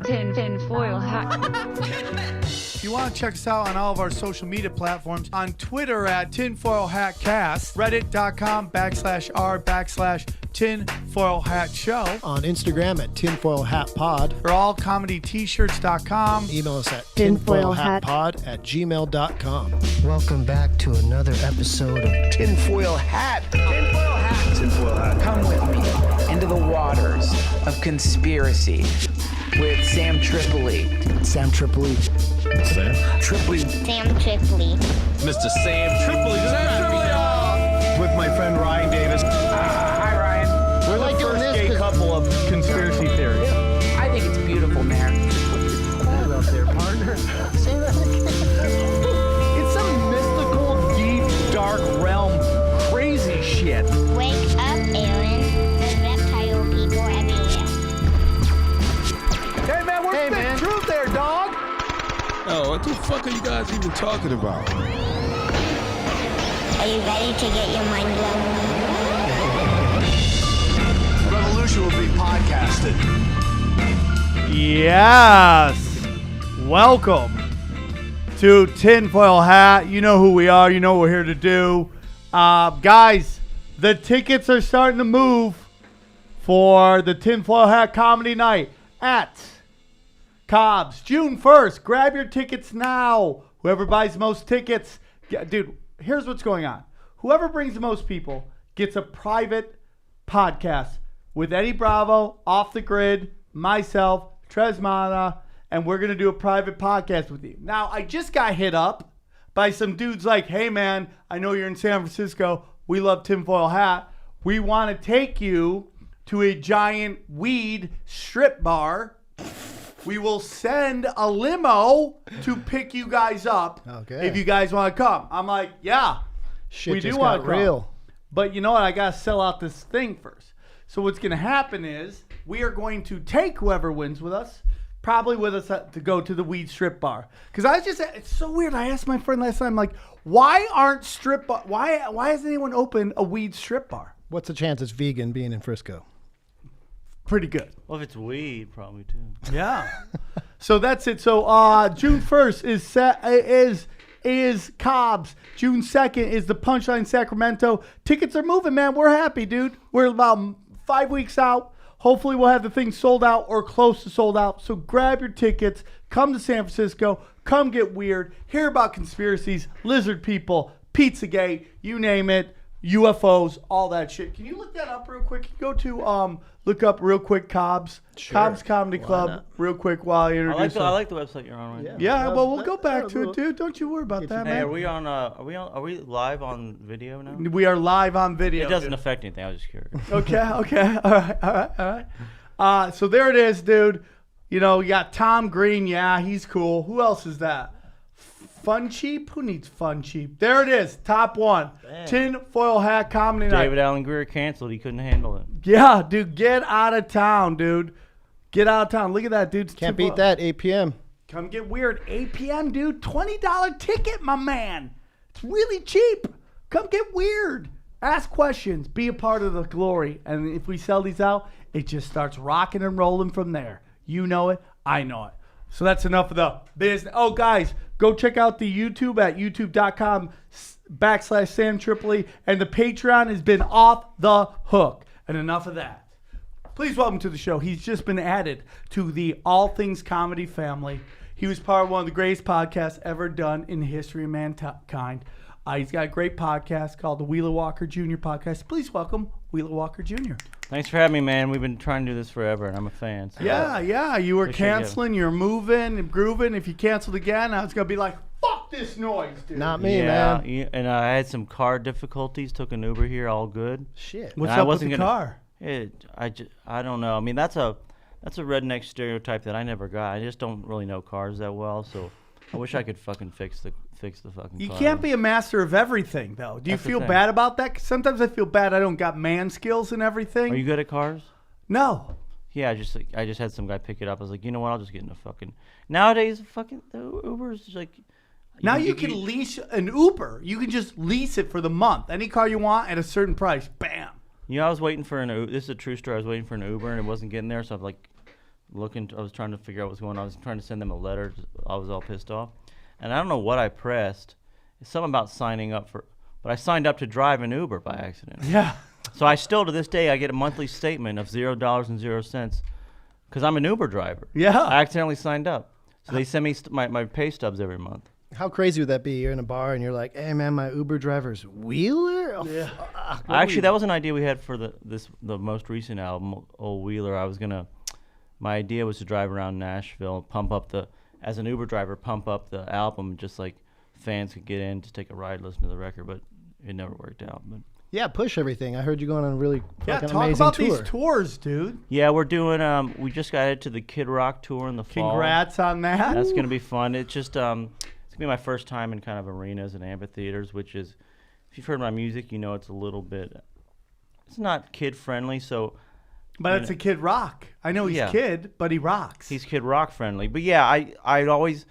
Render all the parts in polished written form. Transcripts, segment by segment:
Tinfoil hat. If you want to check us out on all of our social media platforms, on Twitter at tinfoilhatcast, reddit.com/r/tinfoilhatshow, on Instagram at tinfoilhatpod, or allcomedyt-shirts.com. email us at Tinfoilhat. tinfoilhatpod@gmail.com. Welcome back to another episode of Tinfoil Hat. Tinfoil Hat. Tinfoil Hat. Come with me into the waters of conspiracy with Sam Tripoli. Sam Tripoli. Sam Tripoli. Sam Tripoli. Mr. Sam Tripoli. With my friend Ryan Davis. Hi, Ryan. We're like doing First this gay 'cause- couple of conspiracy theories. I think it's beautiful, man. Hold up there, partner. Say that again. It's some mystical, deep, dark realm, crazy shit. Wake up, Aaron. There's reptile people everywhere. Hey man, we're spitting truth there, dog. Oh, what the fuck are you guys even talking about? Are you ready to get your mind blown? Revolution will be podcasted. Yes. Welcome to Tinfoil Hat. You know who we are. You know what we're here to do. Guys, the tickets are starting to move for the Tinfoil Hat Comedy Night at Cobb's, June 1st. Grab your tickets now. Whoever buys the most tickets. Dude, here's what's going on. Whoever brings the most people gets a private podcast with Eddie Bravo, Off the Grid, myself, Tresmana, and we're going to do a private podcast with you. Now, I just got hit up by some dudes like, hey, man, I know you're in San Francisco. We love Tinfoil Hat. We want to take you to a giant weed strip bar. We will send a limo to pick you guys up Okay. if you guys want to come. I'm like, yeah, Shit we do just want got to come. real. But you know what? I got to sell out this thing first. So what's going to happen is we are going to take whoever wins with us, probably with us to go to the weed strip bar. Because it's so weird. I asked my friend last time, like, why aren't strip bar? Why hasn't anyone opened a weed strip bar? What's the chance it's vegan being in Frisco? Pretty good. Well, if it's weed, probably too. Yeah. So that's it. So June 1st is Cobb's. June 2nd is the Punchline Sacramento. Tickets are moving, man. We're happy, dude. We're about 5 weeks out. Hopefully we'll have the thing sold out or close to sold out. So grab your tickets. Come to San Francisco. Come get weird. Hear about conspiracies, lizard people, Pizzagate, you name it, UFOs, all that shit. Can you look that up real quick? Can you go to look up real quick Cobb's. Sure. Cobb's Comedy Why Club not? real quick while I introduce I like the website you're on right now. Yeah, That well, was- we'll go that- back that to was it, dude. Don't you worry about that, Hey, man. are we on? Are we live on video now? We are live on video. It doesn't dude. affect anything. I was just curious. Okay. All right. So there it is, dude. You know, you got Tom Green. Yeah, he's cool. Who else is that? Fun Cheap? Who needs Fun Cheap? There it is. Top one. Tinfoil Hat Comedy Night. David Allen Greer canceled. He couldn't handle it. Yeah, dude. Get out of town, dude. Get out of town. Look at that, dude. Can't beat that. 8 p.m. Come get weird. 8 p.m., dude. $20 ticket, my man. It's really cheap. Come get weird. Ask questions. Be a part of the glory. And if we sell these out, it just starts rocking and rolling from there. You know it. I know it. So that's enough of the business. Oh, guys, go check out the YouTube at youtube.com/Sam Tripoli. And the Patreon has been off the hook. And enough of that. Please welcome to the show. He's just been added to the All Things Comedy family. He was part of one of the greatest podcasts ever done in the history of mankind. He's got a great podcast called the Wheeler Walker Jr. Podcast. Please welcome Wheeler Walker Jr. Thanks for having me, man. We've been trying to do this forever, and I'm a fan. So Yeah. You were Appreciate you. canceling. You're moving and grooving. If you canceled again, I was going to be like, fuck this noise, dude. Not me, yeah, man. yeah, and I had some car difficulties. Took an Uber here, all good. Shit. What's And I up with wasn't the gonna- car? I don't know. I mean, that's a redneck stereotype that I never got. I just don't really know cars that well, so I wish I could fucking fix the fucking You car. can't be a master of everything, though. Do you That's the feel thing. bad about that? 'Cause sometimes I feel bad I don't got man skills and everything. Are you good at cars? No. Yeah, I just had some guy pick it up. I was like, you know what? I'll just get in a fucking. Nowadays, the Uber's like. Now you can lease an Uber. You can just lease it for the month. Any car you want at a certain price. Bam. You know, I was waiting for this is a true story. I was waiting for an Uber and it wasn't getting there, so I'm like, I was trying to figure out what was going on. I was trying to send them a letter. I was all pissed off. And I don't know what I pressed. It's something about signing up but I signed up to drive an Uber by accident. Yeah. So I still, to this day, I get a monthly statement of $0.00 because I'm an Uber driver. Yeah. I accidentally signed up. So they send me my pay stubs every month. How crazy would that be? You're in a bar and you're like, "Hey man, my Uber driver's Wheeler." Oh, Yeah. Actually, that was an idea we had for the most recent album, Old Wheeler. My idea was to drive around Nashville, as an Uber driver, pump up the album, just like fans could get in to take a ride, listen to the record, but it never worked out. But Yeah, push everything. I heard you going on a really Yeah, fucking talk amazing about tour. these tours, dude. yeah, we're doing. We just got added to the Kid Rock tour in the fall. Congrats on that. That's gonna be fun. It's just it's gonna be my first time in kind of arenas and amphitheaters, which is, if you've heard my music, you know it's a little bit. It's not kid friendly, so. But it's a Kid Rock. I know he's Yeah. Kid, but he rocks. He's Kid Rock friendly. But yeah, I always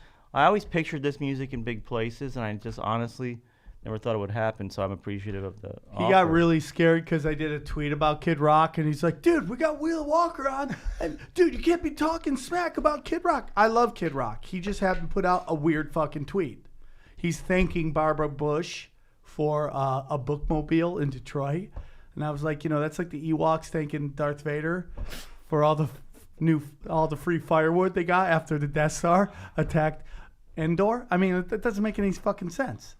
pictured this music in big places, and I just honestly never thought it would happen. So I'm appreciative of the. He got really scared because I did a tweet about Kid Rock, and he's like, "Dude, we got Wheeler Walker on, and dude, you can't be talking smack about Kid Rock." I love Kid Rock. He just happened to put out a weird fucking tweet. He's thanking Barbara Bush for a bookmobile in Detroit, and I was like, that's like the Ewoks thanking Darth Vader for all the free firewood they got after the Death Star attacked Endor. I mean, that doesn't make any fucking sense.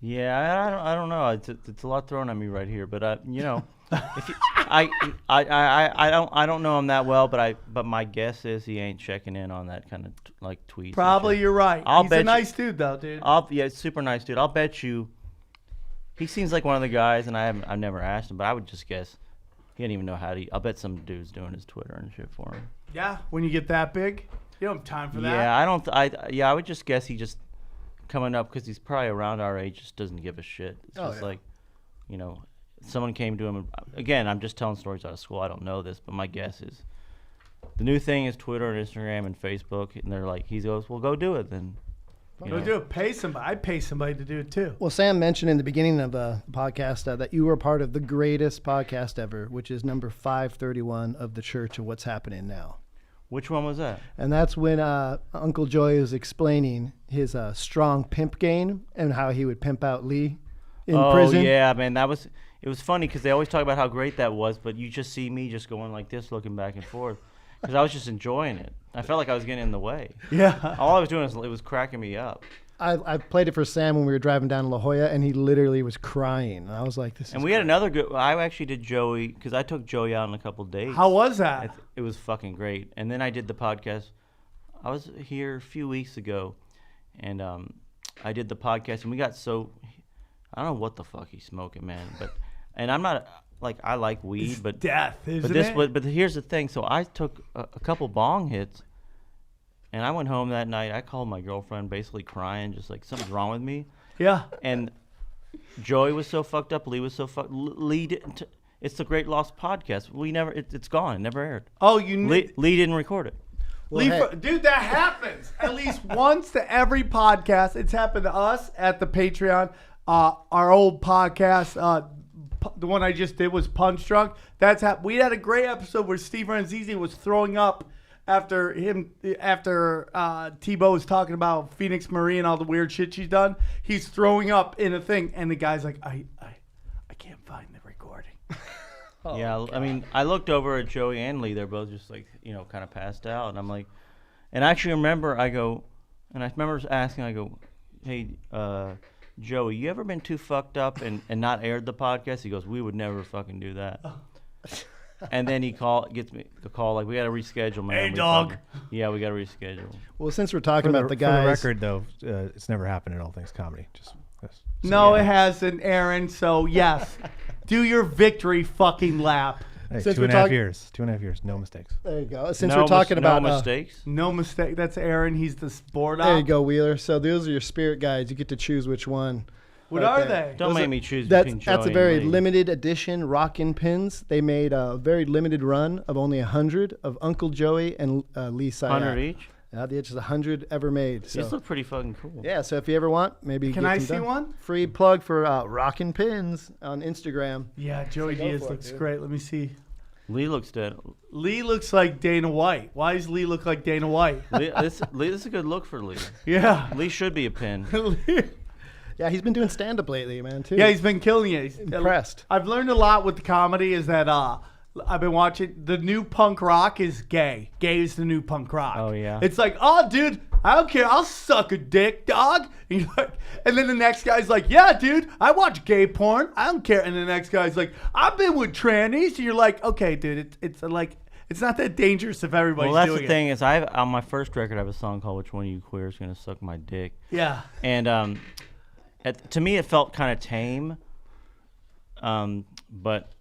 Yeah, I don't know. It's a lot thrown at me right here, but if you, I don't know him that well, but my guess is he ain't checking in on that kind of like tweets. Probably you're right. He's bet a you- nice dude though, dude. Yeah, super nice dude. I'll bet you. He seems like one of the guys, and I've never asked him, but I would just guess he didn't even know how to. I'll bet some dude's doing his Twitter and shit for him. Yeah, when you get that big, you don't have time for that. Yeah, I don't. I would just guess he just coming up because he's probably around our age, just doesn't give a shit. It's just like, someone came to him. And, again, I'm just telling stories out of school. I don't know this, but my guess is the new thing is Twitter and Instagram and Facebook, and they're like, he goes, "Well, go do it then." Go do it. Pay somebody. I'd pay somebody to do it too. Well, Sam mentioned in the beginning of the podcast that you were part of the greatest podcast ever, which is number 531 of the Church of What's Happening Now. Which one was that? And that's when Uncle Joey was explaining his strong pimp game and how he would pimp out Lee in prison. Oh yeah, man, it was funny because they always talk about how great that was, but you just see me just going like this, looking back and forth, because I was just enjoying it. I felt like I was getting in the way. Yeah. All I was doing it was cracking me up. I played it for Sam when we were driving down to La Jolla, and he literally was crying. And I was like, "This." And we had another good. I actually did Joey because I took Joey out on a couple dates. How was that? It was fucking great. And then I did the podcast. I was here a few weeks ago, and I did the podcast, and we got so. I don't know what the fuck he's smoking, man. And I'm not like I like weed, It's but death, isn't but this it? but here's the thing. So I took a couple bong hits, and I went home that night. I called my girlfriend, basically crying, just like something's wrong with me. Yeah. And Joey was so fucked up. Lee was so fucked. Lee didn't. It's the Great Lost podcast. We never. It's gone. It never aired. Oh, you Lee didn't record it. Lee, dude, that happens at least once to every podcast. It's happened to us at the Patreon. Our old podcast, the one I just did was Punch Drunk. We had a great episode where Steve Ranzizi was throwing up after Tebow was talking about Phoenix Marie and all the weird shit she's done. He's throwing up in a thing, and the guy's like, I can't find the recording. Yeah, I mean, I looked over at Joey and Lee. They're both just like, kind of passed out. And I'm like, and I actually remember I remember asking, I go, "Hey, Joey, you ever been too fucked up and not aired the podcast?" He goes, "We would never fucking do that." And then he gets me the call, like, "We got to reschedule, man." Hey, dog. Yeah, we got to reschedule. Well, since we're talking about the For guys, the record, though, it's never happened in All Things Comedy. No, it hasn't, Aaron. So, yes, do your victory fucking lap. Hey, Since 2.5 we're years. 2.5 years. No mistakes. there you go. Since No we're talking about no mistakes. No mistake. That's Aaron. He's the sport there you op. go, Wheeler. So those are your spirit guides. You get to choose which one. What right are there. they? Don't Those make are- me choose That's between a Joey very and Lee. limited edition rockin' pins. They made a very limited run of only 100 of Uncle Joey and Lee Syatt. 100 each. Yeah, it's just 100 ever made. So These look pretty fucking cool. yeah, so if you ever want, maybe Can get I them see done. one? Free plug for Rockin' Pins on Instagram. Yeah, Joey So go Diaz for it, looks dude. great. Let me see. Lee looks dead. Lee looks like Dana White. Why does Lee look like Dana White? This is a good look for Lee. Yeah. Lee should be a pin. Yeah, he's been doing stand-up lately, man, too. Yeah, he's been killing it. He's impressed. I've learned a lot with the comedy is that I've been watching the new punk rock is gay. Gay is the new punk rock. Oh, yeah. It's like, oh, dude, I don't care. I'll suck a dick, dog. And, you're like, and then the next guy's like, yeah, dude, I watch gay porn. I don't care. And the next guy's like, I've been with trannies. And you're like, okay, dude, it's like, it's not that dangerous if everybody's Well, that's doing the thing is, on my first record, I have a song called "Which One of You Queers Gonna Suck My Dick." Yeah. And to me, it felt kind of tame. But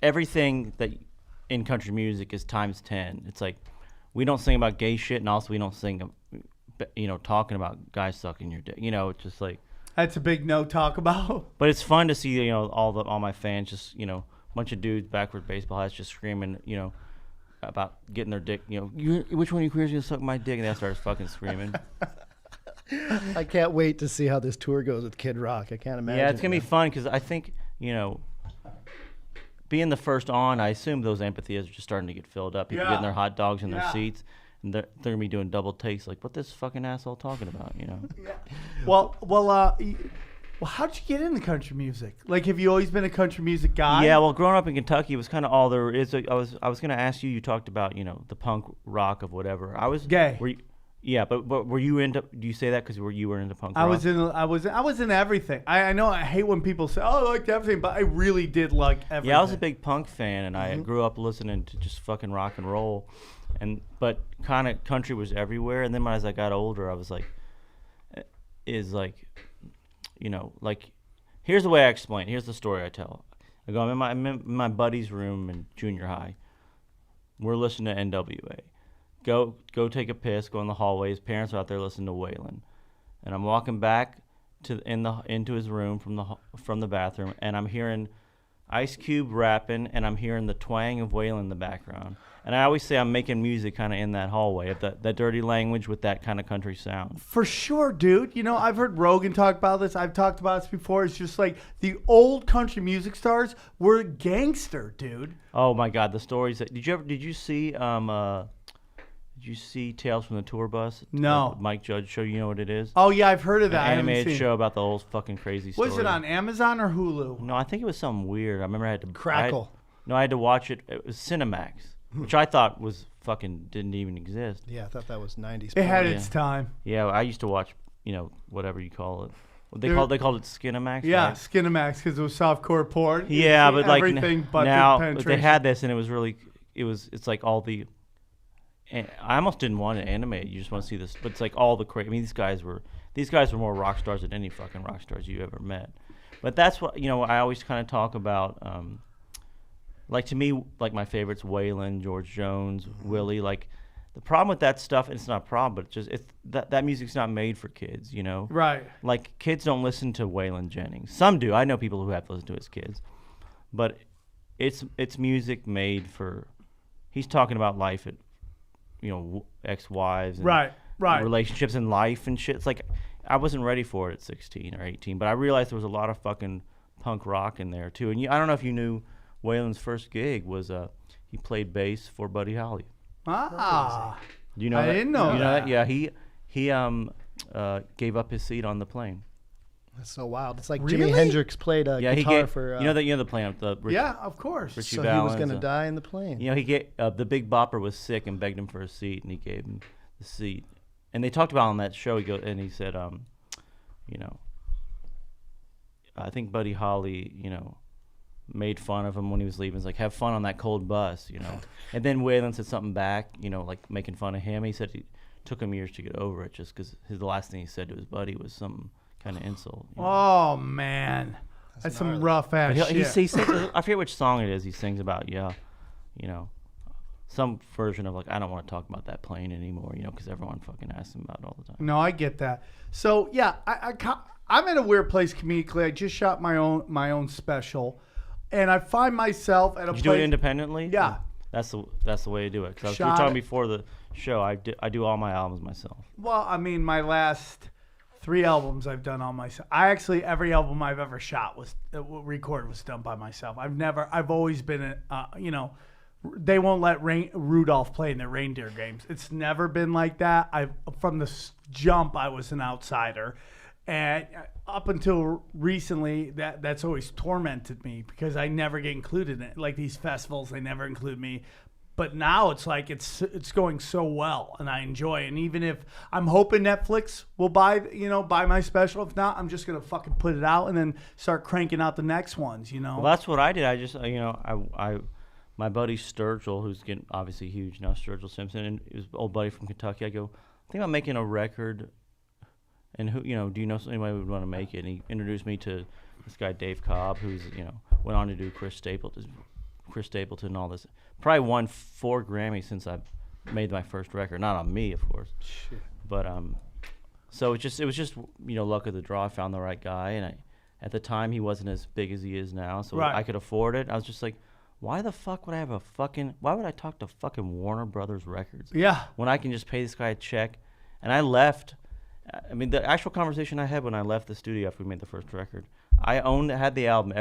everything that in country music is times 10. It's like we don't sing about gay shit, and also we don't sing, talking about guys sucking your dick. It's just like That's a big no talk about. But it's fun to see, all my fans just, a bunch of dudes backward baseball hats just screaming, about getting their dick. Which one of you queers gonna suck my dick? And they start fucking screaming. I can't wait to see how this tour goes with Kid Rock. I can't imagine. Yeah, it's gonna be fun because I think being the first on, I assume those amphitheaters are just starting to get filled up. People getting their hot dogs in their seats, and they're gonna be doing double takes. Like, what this fucking asshole talking about? Well, how'd you get into country music? Like, have you always been a country music guy? Yeah, well, growing up in Kentucky, it was kind of all there is. I was gonna ask you. You talked about the punk rock of whatever. I was gay. Yeah, but were you into? Do you say that because you were into punk rock? I was in everything. I know I hate when people say, "Oh, I liked everything," but I really did like everything. Yeah, I was a big punk fan, and I grew up listening to just fucking rock and roll, but kind of country was everywhere. And then as I got older, I was like, here's the way I explain. Here's the story I tell. I go, I'm in my buddy's room in junior high. We're listening to NWA. Go take a piss. Go in the hallway. His parents are out there listening to Waylon, and I'm walking back into his room from the bathroom, and I'm hearing Ice Cube rapping, and I'm hearing the twang of Waylon in the background. And I always say I'm making music kind of in that hallway of that dirty language with that kind of country sound. For sure, dude. I've heard Rogan talk about this. I've talked about this before. It's just like the old country music stars were gangster, dude. Oh my God, the stories that did you see Tales from the Tour Bus? No. Mike Judge show. You know what it is? Oh yeah, I've heard of that. An animated show about the old fucking crazy story. Was it on Amazon or Hulu? No, I think it was something weird. I remember I had to Crackle. I had to watch it. It was Cinemax, which I thought was fucking didn't even exist. Yeah, I thought that was 90s. It had its time. Yeah, I used to watch, whatever you call it. They called it Skinemax. Yeah, right? Skinemax because it was softcore porn. Yeah, but like everything but now the they penetration. had this, and it's like all the. I almost didn't want to animate. You just want to see this, but it's like all the crazy. I mean, these guys were more rock stars than any fucking rock stars you ever met. But that's what I always kind of talk about. Like to me, like my favorites, Waylon, George Jones, Willie. Like the problem with that stuff, and it's not a problem, but it's just that music's not made for kids, Right. Like kids don't listen to Waylon Jennings. Some do. I know people who have listened to his kids, but it's music made for. He's talking about life at, ex-wives and Right. relationships in life and shit. It's like I wasn't ready for it at 16 or 18, but I realized there was a lot of fucking punk rock in there too. And I don't know if you knew. Waylon's first gig was he played bass for Buddy Holly. Ah, Do you know I that? didn't know you that. Yeah, he gave up his seat on the plane. That's so wild. It's like Really? Jimi Hendrix played Yeah, he guitar gave for. the plane. yeah, of course. Richie so he was Valens, going to die in the plane. he the Big Bopper was sick and begged him for a seat, and he gave him the seat. And they talked about on that show. He said, I think Buddy Holly, made fun of him when he was leaving. He's like, have fun on that cold bus, And then Waylon said something back, like making fun of him. He said it took him years to get over it just because the last thing he said to his buddy was some kind of insult. Oh, man. That's some rough ass But shit. he sings, I forget which song it is. He sings about, some version of like, I don't want to talk about that plane anymore, because everyone fucking asks him about it all the time. No, I get that. So, yeah, I'm in a weird place comedically. I just shot my own special. And I find myself at a Did place. you do it independently? Yeah. That's the way to do it. Because you were Shot talking it. before the show. I do all my albums myself. Well, I mean, my last 3 albums I've done all myself. Every album I've ever shot was recorded was done by myself. I've always been they won't let Rudolph play in their reindeer games. It's never been like that. From the jump, I was an outsider. And up until recently, that's always tormented me because I never get included in it. Like these festivals, they never include me. But now it's like it's going so well, and I enjoy it. And even if I'm hoping Netflix will buy my special, if not, I'm just gonna fucking put it out and then start cranking out the next ones. Well, that's what I did. I just my buddy Sturgill, who's getting obviously huge now, Sturgill Simpson, and his old buddy from Kentucky. I go, I think I'm making a record. And who, do you know anybody who would want to make it? And he introduced me to this guy Dave Cobb, who's went on to do Chris Stapleton, and all this. Probably won 4 Grammys since I made my first record. Not on me, of course. Shit. But so it was just luck of the draw. I found the right guy, and at the time he wasn't as big as he is now, so right. I could afford it. I was just like, why the fuck would I have why would I talk to fucking Warner Brothers Records? Yeah. When I can just pay this guy a check, and I left. I mean, the actual conversation I had when I left the studio after we made the first record, I had the album,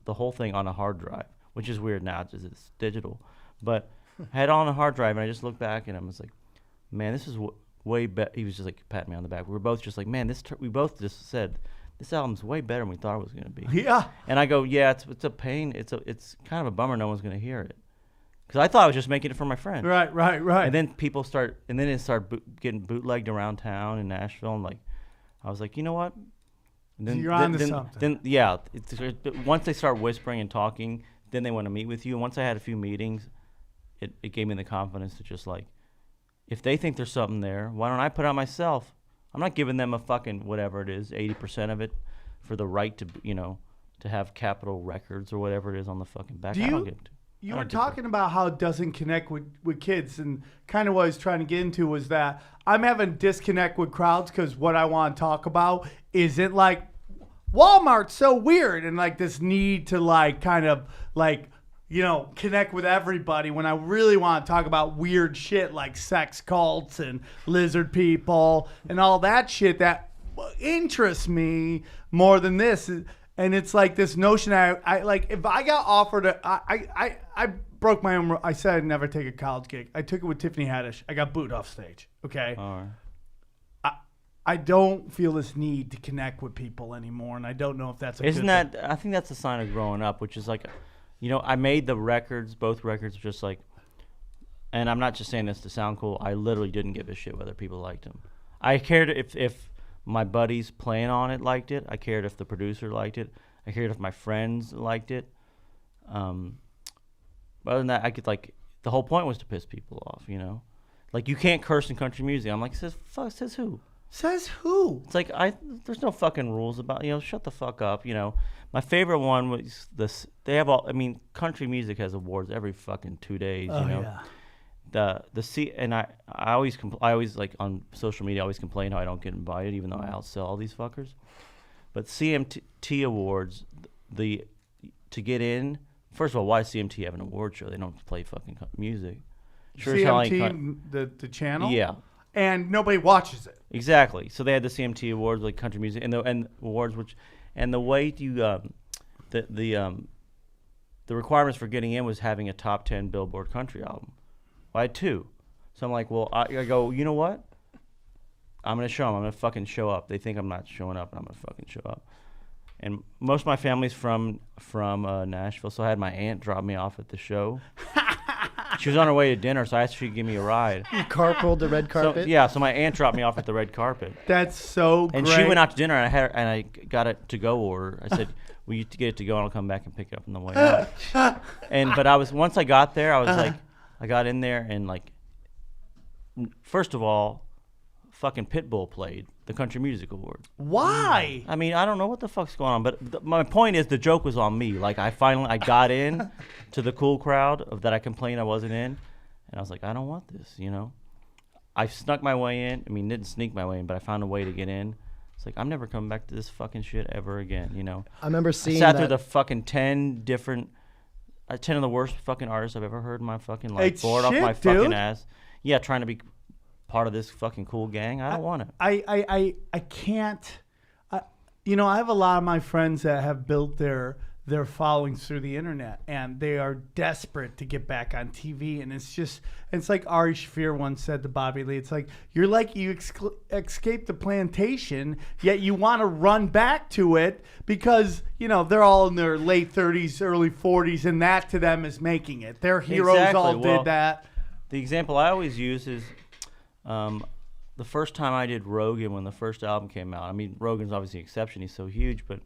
the whole thing on a hard drive, which is weird now because it's digital. But I had it on a hard drive, and I just looked back, and I was like, man, this is way better. He was just like patting me on the back. We were both just like, man, we both just said, this album's way better than we thought it was going to be. Yeah. And I go, yeah, it's a pain. It's kind of a bummer no one's going to hear it. Because I thought I was just making it for my friends. Right. And then it started getting bootlegged around town in Nashville, and I was like, you know what? And then, you're on to something. Once they start whispering and talking, then they want to meet with you. And once I had a few meetings, it gave me the confidence to just if they think there's something there, why don't I put it out myself? I'm not giving them a fucking whatever it is, 80% of it, for the right to to have Capitol Records or whatever it is on the fucking back. I don't get it. You were talking about how it doesn't connect with kids, and kind of what I was trying to get into was that I'm having disconnect with crowds because what I want to talk about isn't like Walmart's so weird and this need to connect with everybody when I really want to talk about weird shit like sex cults and lizard people and all that shit that interests me more than this. And it's like this notion I if I got offered I broke my own. I said I'd never take a college gig. I took it with Tiffany Haddish. I got booed off stage. Okay. All right. I don't feel this need to connect with people anymore, and I don't know if that's I think that's a sign of growing up, which is I made the records, both records, just and I'm not just saying this to sound cool. I literally didn't give a shit whether people liked them. I cared if my buddies playing on it liked it. I cared if the producer liked it. I cared if my friends liked it. But other than that, I could the whole point was to piss people off, you can't curse in country music. I'm like, says who? Says who? It's there's no fucking rules about, shut the fuck up, My favorite one was this. They have country music has awards every fucking 2 days, Yeah. And I always on social media I always complain how I don't get invited, even though I outsell all these fuckers. But CMT awards, to get in, first of all, why does CMT have an award show? They don't play fucking music. Sure, CMT, the channel. Yeah. And nobody watches it. Exactly. So they had the CMT awards, like country music, and awards and the way you the requirements for getting in was having a top 10 Billboard country album. I had 2. So I'm like, well, I go, you know what? I'm going to show them. I'm going to fucking show up. They think I'm not showing up, and I'm going to fucking show up. And most of my family's from Nashville, so I had my aunt drop me off at the show. She was on her way to dinner, so I asked if she could give me a ride. You carpooled the red carpet? So my aunt dropped me off at the red carpet. That's so great. And she went out to dinner, and I got a to-go order. I said, will you get it to go, and I'll come back and pick it up on the way out. But once I got there, I was I got in there, and first of all, fucking Pitbull played the Country Music Award. Why? I mean, I don't know what the fuck's going on, but my point is the joke was on me. I got in to the cool crowd that I complained I wasn't in, and I was like, I don't want this, I snuck my way in. I mean, didn't sneak my way in, but I found a way to get in. It's I'm never coming back to this fucking shit ever again, I remember seeing I sat through the fucking 10 of the worst fucking artists I've ever heard in my fucking life. Bored off my fucking ass. Yeah, trying to be part of this fucking cool gang. I don't want it. I can't. I have a lot of my friends that have built their their followings through the internet, and they are desperate to get back on TV. And it's like Ari Shaffir once said to Bobby Lee, it's like, you're like you escaped the plantation, yet you want to run back to it because, they're all in their late 30s, early 40s, and that to them is making it. Their heroes all did that. The example I always use is the first time I did Rogan when the first album came out. I mean, Rogan's obviously an exception. He's so huge, but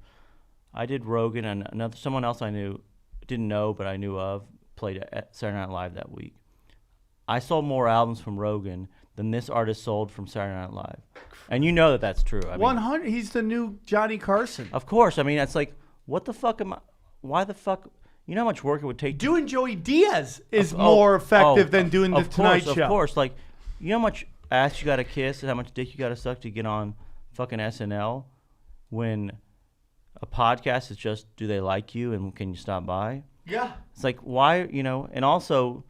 I did Rogan, and someone else I didn't know, but I knew of, played at Saturday Night Live that week. I sold more albums from Rogan than this artist sold from Saturday Night Live. And you know that that's true. I mean, 100. He's the new Johnny Carson. Of course. I mean, it's like, what the fuck why the fuck, you know how much work it would take? Doing Joey Diaz is more effective than doing the Tonight Show. Of course. Like, you know how much ass you got to kiss and how much dick you got to suck to get on fucking SNL when a podcast is just, do they like you and can you stop by? Yeah. It's like, why, and also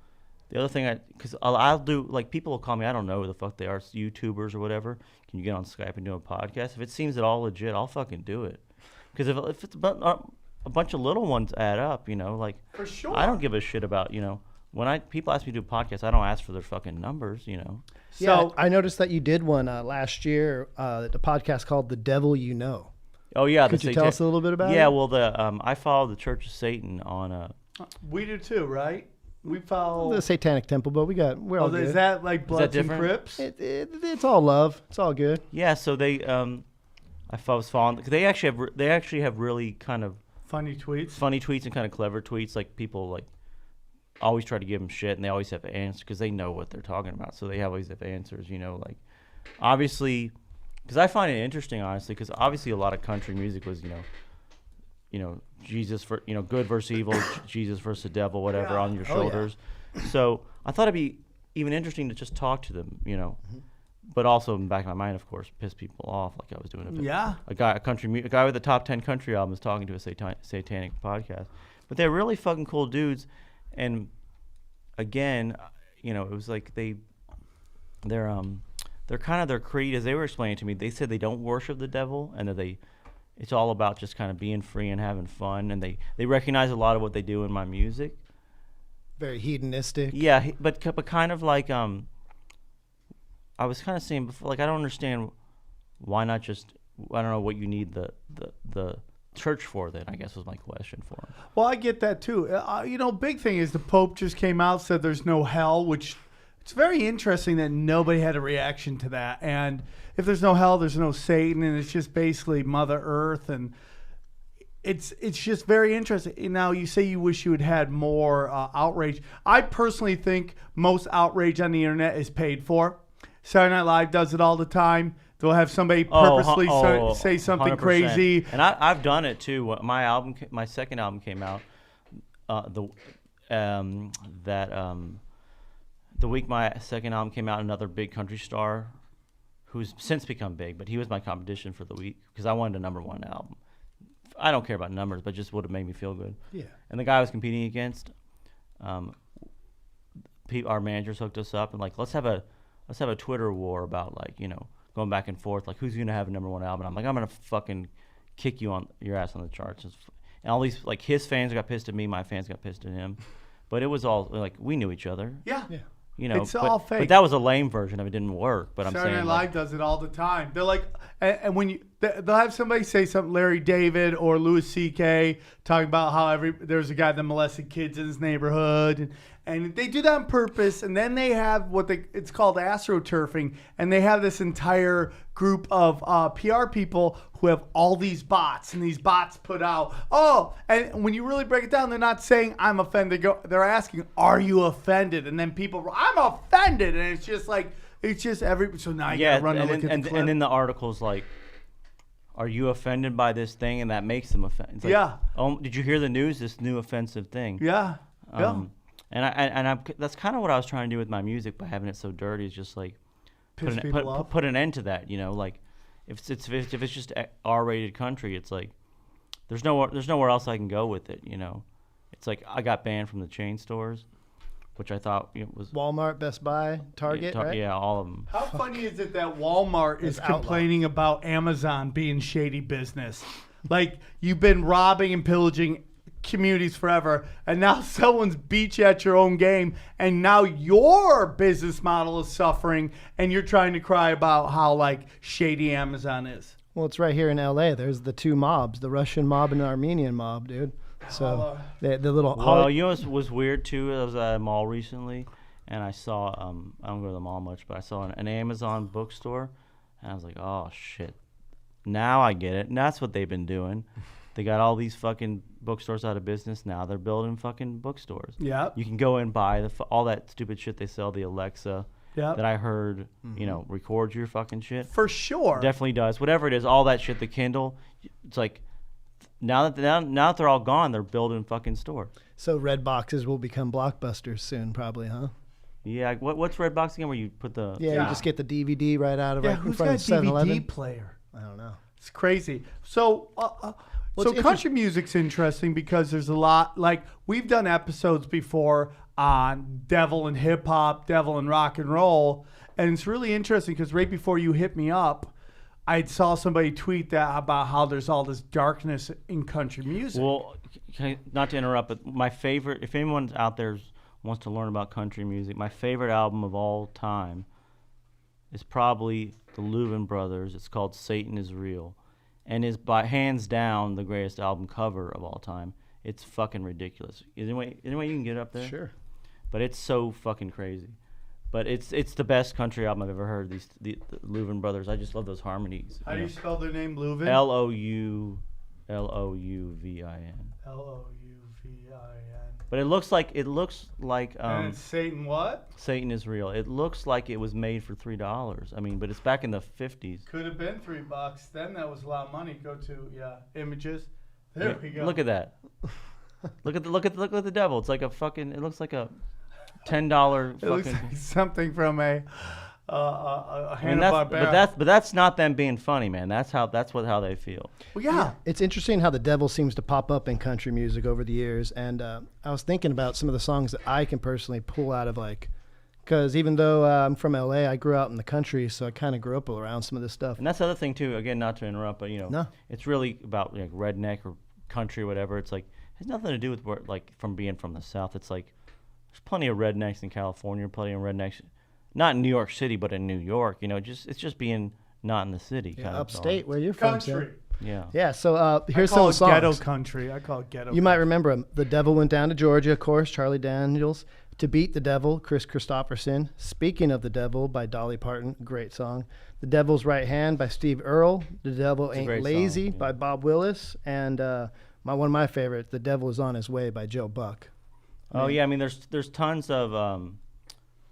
the other thing, because I'll do, like, people will call me, I don't know who the fuck they are, YouTubers or whatever. Can you get on Skype and do a podcast? If it seems at all legit, I'll fucking do it. Because if it's about a bunch of little ones add up, like, for sure. I don't give a shit about, when people ask me to do a podcast, I don't ask for their fucking numbers, Yeah, So I noticed that you did one last year, the podcast called The Devil You Know. Oh yeah, Could you tell us a little bit about it? Yeah, well, I follow the Church of Satan on. we do too, right? We follow The Satanic Temple, but we're all good. Is that like Bloods and different? Crips? It's all love. It's all good. Yeah, so they I was following. They actually have really kind of Funny tweets. funny tweets and kind of clever tweets. Like people like always try to give them shit, and they always have answers because they know what they're talking about. So they always have answers. Like obviously. Because I find it interesting, honestly, because obviously a lot of country music was, Jesus for, good versus evil, Jesus versus the devil, whatever, on your shoulders. So I thought it'd be even interesting to just talk to them, but also in the back of my mind, of course, piss people off, like I was doing a guy with the top 10 country albums talking to a satanic podcast. But they're really fucking cool dudes, and again, it was like they're kind of their creed, as they were explaining to me. They said they don't worship the devil, and that it's all about just kind of being free and having fun. And they recognize a lot of what they do in my music. Very hedonistic. Yeah, but kind of like I was kind of saying before, like I don't understand why not just, I don't know what you need the church for. Then I guess was my question for him. Well, I get that too. Big thing is the Pope just came out, said there's no hell, which. It's very interesting that nobody had a reaction to that. And if there's no hell, there's no Satan, and it's just basically Mother Earth. And it's just very interesting. Now, you say you wish you had had more outrage. I personally think most outrage on the internet is paid for. Saturday Night Live does it all the time. They'll have somebody purposely say something 100%. crazy. And I've done it too. My second album came out. The week my second album came out, another big country star, who's since become big, but he was my competition for the week because I wanted a #1 album. I don't care about numbers, but just would have made me feel good. Yeah. And the guy I was competing against, our managers hooked us up and like let's have a Twitter war about like going back and forth like who's gonna have a #1 album. I'm like I'm gonna fucking kick you on your ass on the charts. And all these like his fans got pissed at me, my fans got pissed at him, but it was all like we knew each other. Yeah. It's but, all fake. But that was a lame version of it. Didn't work. But Saturday I'm saying Night Live does it all the time. They're like, and when they'll have somebody say something, Larry David or Louis C.K. talking about how there's a guy that molested kids in his neighborhood, and they do that on purpose. And then they have it's called astroturfing, and they have this entire group of PR people who have all these bots, and these bots put out, and when you really break it down, they're not saying I'm offended. They're asking, are you offended? And then people, I'm offended, and it's just like. So now you gotta run and look at the clip. And then the article's like, are you offended by this thing? And that makes them offended. Like, yeah. Oh, did you hear the news? This new offensive thing. Yeah. And that's kind of what I was trying to do with my music by having it so dirty. Is just like put an end to that. Like if it's just R-rated country, it's like there's nowhere else I can go with it. It's like I got banned from the chain stores. Which I thought was Walmart, Best Buy, Target, right? Yeah, all of them. How funny is it that Walmart is complaining about Amazon being shady business? Like, you've been robbing and pillaging communities forever, and now someone's beat you at your own game, and now your business model is suffering, and you're trying to cry about how like shady Amazon is. Well, it's right here in L.A. There's the two mobs, the Russian mob and the Armenian mob, dude. So the little. Well, you know what was weird too? I was at a mall recently, and I saw I don't go to the mall much, but I saw an Amazon bookstore, and I was like, oh shit, now I get it. And that's what they've been doing. They got all these fucking bookstores out of business. Now they're building fucking bookstores. Yeah. You can go and buy all that stupid shit they sell, the Alexa. Yep. That I heard, you know, records your fucking shit. For sure. Definitely does. Whatever it is, all that shit, the Kindle, it's like, now that they're all gone, they're building fucking stores. So red boxes will become Blockbusters soon, probably, huh? Yeah. What's Redbox again? Where you put the Yeah, you just get the DVD right out of it in who's front got of a 7-Eleven. DVD player? I don't know. It's crazy. So, it's country music's interesting because there's a lot. Like we've done episodes before on devil and hip hop, devil and rock and roll, and it's really interesting because right before you hit me up, I saw somebody tweet that about how there's all this darkness in country music. Well, not to interrupt, but my favorite, if anyone out there wants to learn about country music, my favorite album of all time is probably the Louvin Brothers. It's called Satan is Real, and is by hands down the greatest album cover of all time. It's fucking ridiculous. Is there any way you can get it up there? Sure. But it's so fucking crazy. But it's the best country album I've ever heard. The Louvin Brothers. I just love those harmonies. How do you spell their name? Louvin. Louvin. Louvin. But it looks like and it's Satan what? Satan is Real. It looks like it was made for $3. I mean, but it's back in the 50s. Could have been $3. Then that was a lot of money. Go to images. There we go. Look at that. look at the devil. It's like a fucking. It looks like a $10 It looks fucking. like something from a I mean, Hanna-Barbera. but that's not them being funny, man. That's how they feel. Well, yeah. It's interesting how the devil seems to pop up in country music over the years. And I was thinking about some of the songs that I can personally pull out of, like, because even though I'm from LA, I grew out in the country, so I kind of grew up around some of this stuff. And that's the other thing too. Again, not to interrupt, but No. it's really about like redneck or country or whatever. It's like it has nothing to do with like from being from the South. It's like there's plenty of rednecks in California, plenty of rednecks, not in New York City, but in New York. You know, it's just being not in the city. Yeah, kind of upstate where you're from, Country. Sam. Yeah. Yeah, so here's I call some it songs. ghetto country. I call it ghetto You might remember him. The Devil Went Down to Georgia, of course, Charlie Daniels. To Beat the Devil, Chris Christopherson. Speaking of the Devil by Dolly Parton, great song. The Devil's Right Hand by Steve Earle. The Devil It's a Ain't great Lazy song, yeah. by Bob Willis. And one of my favorites, The Devil Is on His Way by Joe Buck. Oh yeah, I mean there's tons of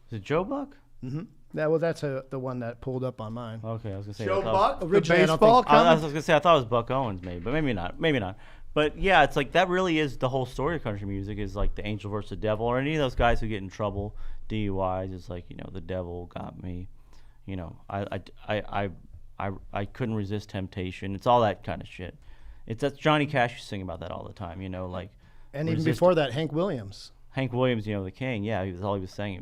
is it Joe Buck? Mm-hmm. That's the one that pulled up on mine. Okay, I was gonna say Joe I thought- Buck, the Originally, I don't baseball think- I was comic. gonna say I thought it was Buck Owens maybe, but maybe not. But yeah, it's like that really is the whole story of country music is like the angel versus the devil, or any of those guys who get in trouble, DUIs. It's like the devil got me. I couldn't resist temptation. It's all that kind of shit. That's Johnny Cash used to sing about that all the time. Like. And even resist- before that, Hank Williams. Hank Williams, the king. Yeah, he was all he was saying.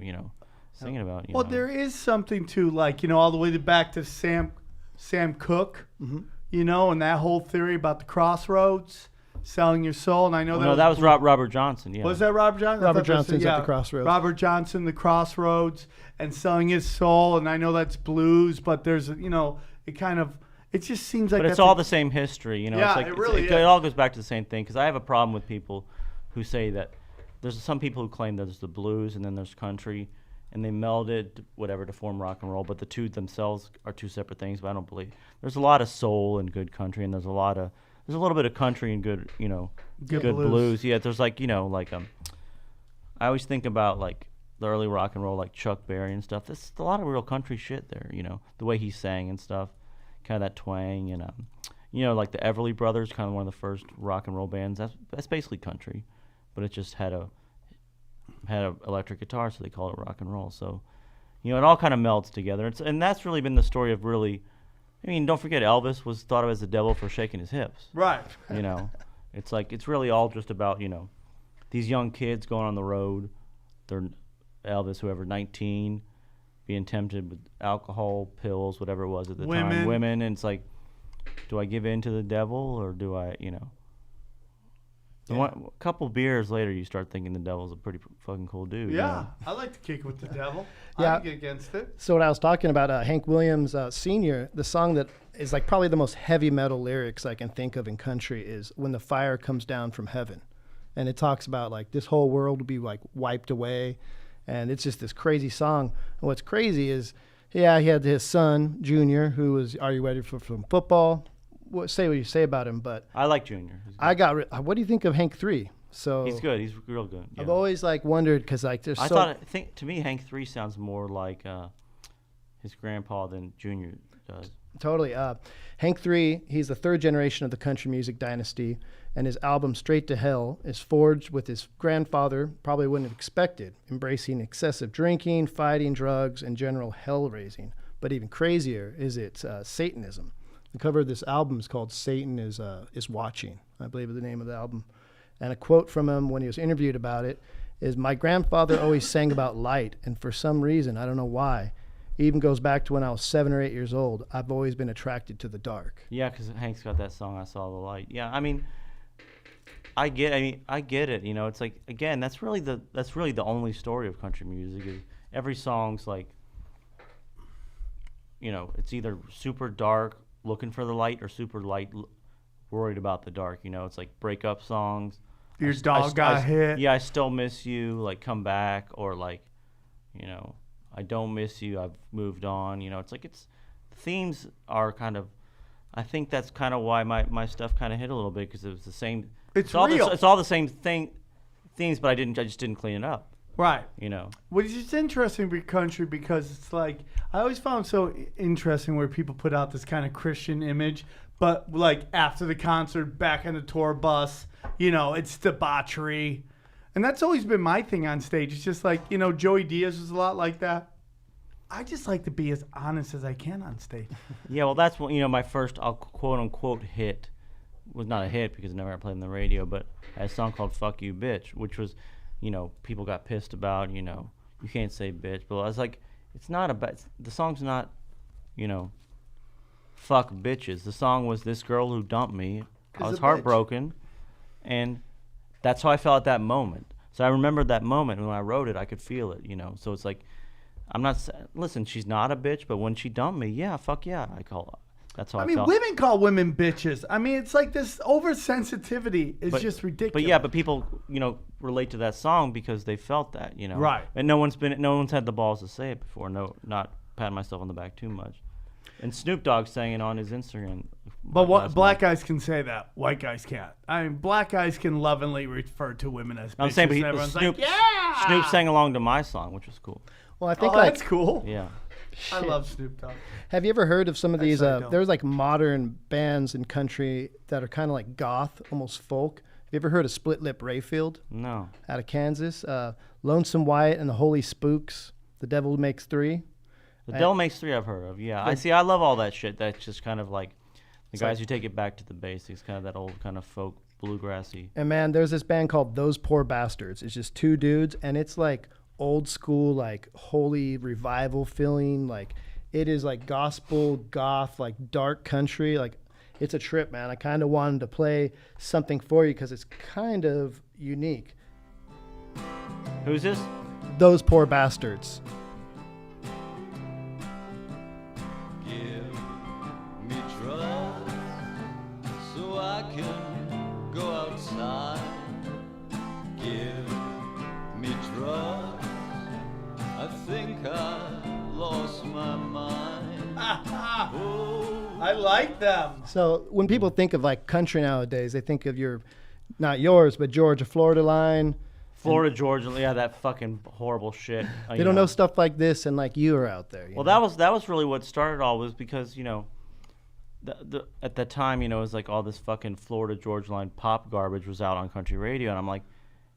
Singing about. Well, there is something to all the way back to Sam Cooke, and that whole theory about the crossroads, selling your soul. And I know that was Robert Johnson. Yeah. Was that Robert Johnson? Robert Johnson's at the Crossroads. Robert Johnson, the Crossroads, and selling his soul. And I know that's blues, but there's it just seems like But it's all the same history, Yeah, It's like it really it is. all goes back to the same thing. Because I have a problem with people who say that there's some people who claim that there's the blues and then there's country, and they melded whatever to form rock and roll. But the two themselves are two separate things. But I don't believe there's a lot of soul in good country, and there's a little bit of country and good Good good blues. blues. Yeah, there's I always think about like the early rock and roll, like Chuck Berry and stuff. There's a lot of real country shit there. The way he sang and stuff. Kind of that twang and like the Everly Brothers, kind of one of the first rock and roll bands. That's basically country, but it just had a electric guitar, so they call it rock and roll. So, it all kind of melds together. And that's really been the story of really. I mean, don't forget Elvis was thought of as the devil for shaking his hips. Right. It's like it's really all just about these young kids going on the road. They're Elvis, whoever, 19. Being tempted with alcohol, pills, whatever it was at the time. Women, and it's like, do I give in to the devil or do I, A couple beers later, you start thinking the devil's a pretty fucking cool dude. you Yeah, know? I like to kick with the devil. Yeah. I can get against it. So what I was talking about, Hank Williams Sr., the song that is like probably the most heavy metal lyrics I can think of in country is "When the Fire Comes Down from Heaven," and it talks about like this whole world will be like wiped away, and it's just this crazy song. And what's crazy is, yeah, he had his son Junior, who was, "Are you ready for some football?" Say what you say about him, but I like Junior. He's I got. What do you think of Hank 3? So He's good. He's real good. Yeah. I've always like wondered because like there's I think to me Hank 3 sounds more like his grandpa than Junior does. Totally. Hank 3, he's the third generation of the country music dynasty, and his album Straight to Hell is forged with his grandfather, probably wouldn't have expected, embracing excessive drinking, fighting, drugs, and general hell raising. But even crazier is its Satanism. The cover of this album is called Satan is Watching, I believe is the name of the album. And a quote from him when he was interviewed about it is, "My grandfather always sang about light, and for some reason, I don't know why, it even goes back to when I was 7 or 8 years old, I've always been attracted to the dark." Yeah, because Hank's got that song "I Saw the Light." Yeah, I mean, I get it. You know, it's like, again, that's really the only story of country music. Is every song's like, you know, it's either super dark, looking for the light, or super light, worried about the dark. You know, it's like breakup songs. Your dog got hit. Yeah, I still miss you. Like, come back, or like, you know, I don't miss you. I've moved on. You know, it's like themes are kind of. I think that's kind of why my stuff kind of hit a little bit, because it was the same. It's all real. it's all the same themes, but I just didn't clean it up. Right. You know. Which is interesting with country, because it's like, I always found so interesting where people put out this kind of Christian image, but like after the concert, back on the tour bus, you know, it's debauchery. And that's always been my thing on stage. It's just like, you know, Joey Diaz was a lot like that. I just like to be as honest as I can on stage. Yeah, well, that's what, you know, my first quote unquote hit was not a hit because I never played on the radio, but I had a song called "Fuck You, Bitch," which was, you know, people got pissed about. You know, you can't say bitch, but I was like, it's not about, the song's not, you know, fuck bitches. The song was this girl who dumped me. I was heartbroken, and that's how I felt at that moment. So I remembered that moment, and when I wrote it, I could feel it, you know. So it's like, I'm not, listen, she's not a bitch, but when she dumped me, yeah, fuck yeah, I call her. That's how I mean, felt. women call women bitches. I mean, it's like this oversensitivity is just ridiculous. But yeah, but people, you know, relate to that song because they felt that, you know. Right. And no one's had the balls to say it before. No, not patting myself on the back too much. And Snoop Dogg sang it on his Instagram. But what black guys can say that, white guys can't. I mean, black guys can lovingly refer to women as bitches. I'm saying, but and everyone's Snoop, like, yeah! Snoop sang along to my song, which was cool. Well, I think that's cool. Yeah. I love Snoop Dogg. Have you ever heard of some of these? Actually, I don't. There's like modern bands in country that are kind of like goth, almost folk. Have you ever heard of Split Lip Rayfield? No. Out of Kansas. Lonesome Wyatt and the Holy Spooks. The Devil Makes Three. The Devil Makes Three I've heard of, yeah. I love all that shit. That's just kind of like the guys who take it back to the basics, kind of that old kind of folk bluegrassy. And man, there's this band called Those Poor Bastards. It's just two dudes, and it's like old school, like holy revival feeling. Like it is like gospel, goth, like dark country. Like it's a trip, man. I kind of wanted to play something for you because it's kind of unique. Who's this? Those Poor Bastards. Me drugs so I can go outside. Give me drugs. I think I lost my mind. I like them. So when people think of like country nowadays, they think of not yours, but Georgia, Florida line. Florida, Georgia, yeah, that fucking horrible shit. They don't know stuff like this, and like you are out there. Well, that was really what started all, was because, you know, at that time, you know, it was like all this fucking Florida Georgia line pop garbage was out on country radio, and I'm like,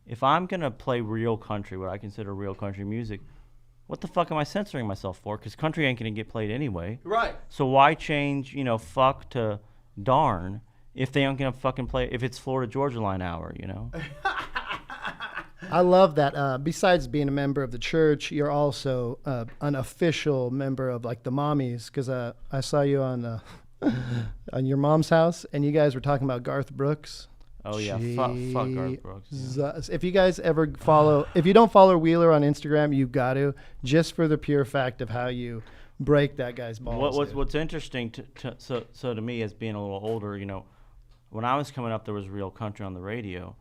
if I'm gonna play real country, what I consider real country music, what the fuck am I censoring myself for? Because country ain't gonna get played anyway. Right. So why change, you know, fuck to darn if they aren't gonna fucking play, if it's Florida Georgia line hour, you know? I love that. Besides being a member of the church, you're also an official member of like the Mommies, because I saw you on on your mom's house, and you guys were talking about Garth Brooks. Oh yeah, fuck Garth Brooks. Yeah. If you guys ever follow, if you don't follow Wheeler on Instagram, you got to, just for the pure fact of how you break that guy's balls. What's interesting so to me, as being a little older, when I was coming up, there was real country on the radio,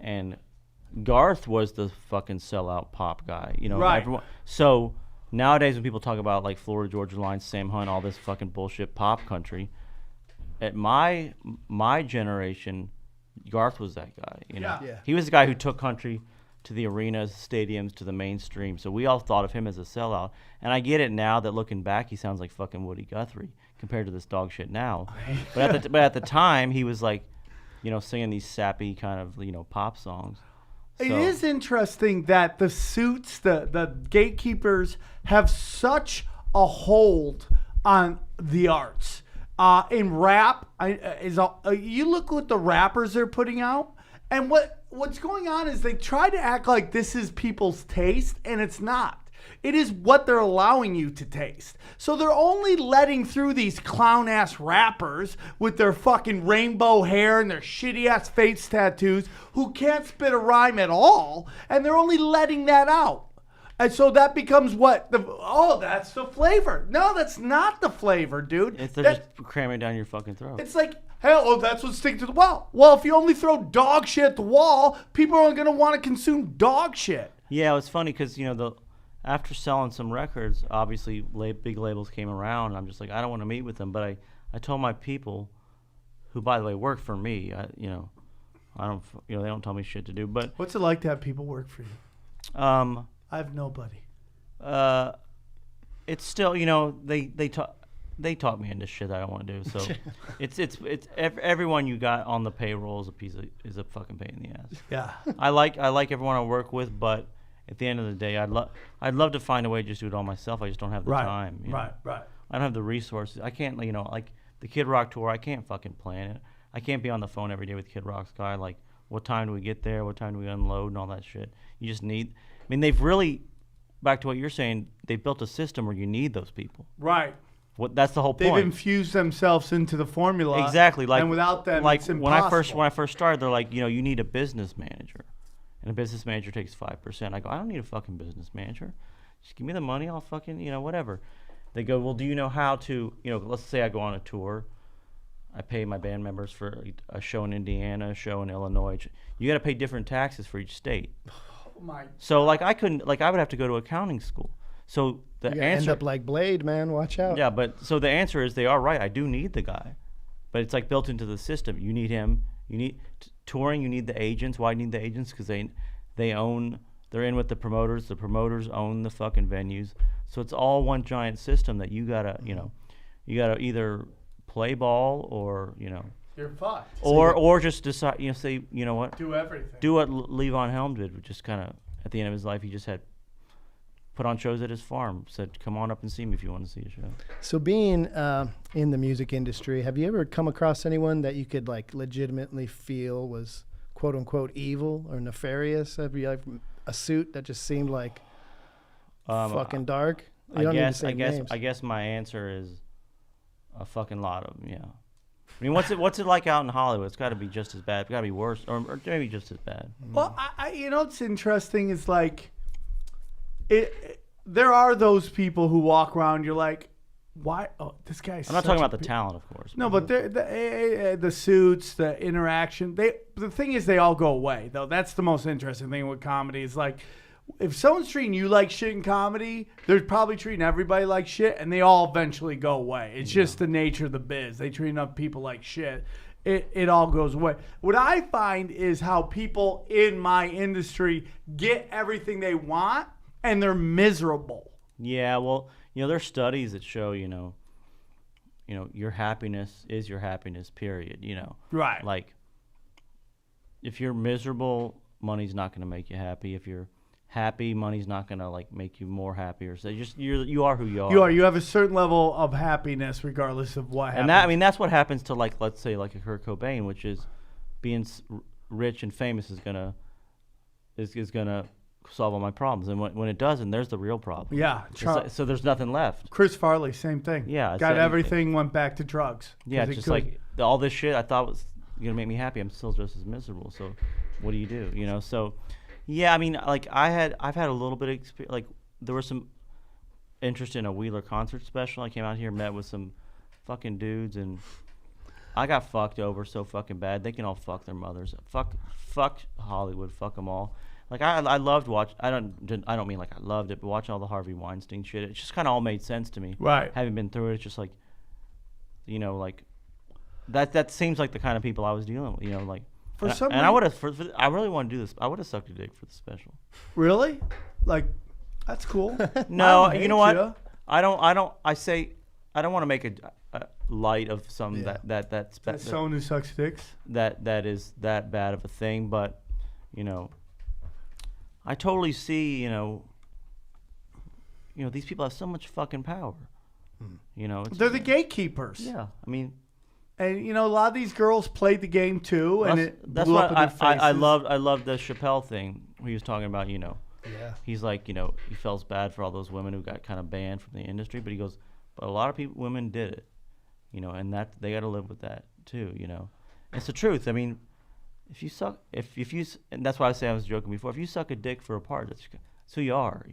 and Garth was the fucking sellout pop guy. Right. So nowadays, when people talk about like Florida Georgia Line, Sam Hunt, all this fucking bullshit pop country, at my generation, Garth was that guy. Yeah. He was the guy who took country to the arenas, stadiums, to the mainstream. So we all thought of him as a sellout. And I get it now that looking back, he sounds like fucking Woody Guthrie compared to this dog shit now. But at the time, he was like, singing these sappy kind of pop songs. It is interesting that the suits, the gatekeepers, have such a hold on the arts. In rap, you look what the rappers are putting out, and what's going on is they try to act like this is people's taste, and it's not. It is what they're allowing you to taste. So they're only letting through these clown-ass rappers with their fucking rainbow hair and their shitty-ass face tattoos who can't spit a rhyme at all, and they're only letting that out. And so that becomes what? That's the flavor. No, that's not the flavor, dude. They're just cramming down your fucking throat. It's like, hell, that's what's sticking to the wall. Well, if you only throw dog shit at the wall, people are going to want to consume dog shit. Yeah, it was funny because, after selling some records, obviously big labels came around, and I'm just like, I don't want to meet with them. But I told my people, who, by the way, work for me, they don't tell me shit to do. But what's it like to have people work for you? I have nobody. It's still, they taught me into shit I don't want to do. So it's everyone you got on the payroll is a fucking pain in the ass. Yeah. I like everyone I work with, but at the end of the day, I'd love to find a way to just do it all myself. I just don't have the time. Right. I don't have the resources. I can't, like the Kid Rock tour, I can't fucking plan it. I can't be on the phone every day with Kid Rock's guy. Like, what time do we get there? What time do we unload and all that shit? You just need. I mean, they've really, back to what you're saying, they built a system where you need those people. Right. That's the whole point. They've infused themselves into the formula. Exactly. Like, and without them, like it's impossible. when I first started, they're like, you need a business manager. And a business manager takes 5%. I go, I don't need a fucking business manager. Just give me the money. I'll fucking, whatever. They go, well, do you know how to, let's say I go on a tour. I pay my band members for a show in Indiana, a show in Illinois. You got to pay different taxes for each state. Oh my. So, I would have to go to accounting school. So the answer. End up like Blade, man. Watch out. Yeah, so the answer is they are right. I do need the guy. But it's like built into the system. You need him. You need touring. You need the agents. Why do you need the agents? Because they're in with the promoters. The promoters own the fucking venues. So it's all one giant system that you gotta either play ball or you're fucked. Or just decide. Say what. Do everything. Do what Levon Helm did. Which just kind of at the end of his life, he just had put on shows at his farm. Said, "Come on up and see me if you want to see a show." So being in the music industry, have you ever come across anyone that you could legitimately feel was quote unquote evil or nefarious? Have you a suit that just seemed like fucking dark? I guess my answer is a fucking lot of them. Yeah. I mean, what's it like out in Hollywood? It's got to be just as bad. It's got to be worse, or maybe just as bad. Well, what's interesting is there are those people who walk around. You're like, why? Oh, this guy's. I'm not talking about the talent, of course. No, but the suits, the interaction. The thing is, they all go away. Though that's the most interesting thing with comedy is if someone's treating you like shit in comedy, they're probably treating everybody like shit, and they all eventually go away. It's just the nature of the biz. They treat enough people like shit. It all goes away. What I find is how people in my industry get everything they want, and they're miserable. Yeah, well, there's studies that show, your happiness is your happiness, period, Right. Like, if you're miserable, money's not going to make you happy. If you're happy, money's not going to, make you more happier. So you are who you are. You have a certain level of happiness regardless of what happens. And that's what happens to, let's say, a Kurt Cobain, which is being rich and famous is going to solve all my problems, and when it doesn't, there's the real problem. Yeah, so there's nothing left. Chris Farley, same thing. Yeah, got everything, went back to drugs. Yeah, just all this shit I thought was gonna make me happy, I'm still just as miserable. So, what do you do? You know. So, yeah. I mean, like I've had a little bit of experience. Like there was some interest in a Wheeler concert special. I came out here, met with some fucking dudes, and I got fucked over so fucking bad. They can all fuck their mothers. Fuck Hollywood. Fuck them all. Like I loved I don't mean like I loved it, but watching all the Harvey Weinstein shit, it just kind of all made sense to me. Right. Having been through it, it's just like, you know, like that seems like the kind of people I was dealing with. You know, like For and, some and I would have. I really want to do this. I would have sucked a dick for the special. Really? Like, that's cool. No, I don't you know hate what? ya. I don't. I don't want to make a light of some that's Someone who sucks dicks. that is that bad of a thing, but you know, I totally see, you know, these people have so much fucking power. You know, They're the gatekeepers. yeah. I mean, And, a lot of these girls played the game, too, and that's blew what up in their faces. I loved the Chappelle thing where he was talking about, Yeah. he's like, he feels bad for all those women who got kind of banned from the industry, but he goes, but a lot of women did it, and that they got to live with that too, It's the truth. I mean, if you suck, and that's why I say I was joking before. If you suck a dick for a part, that's who you are,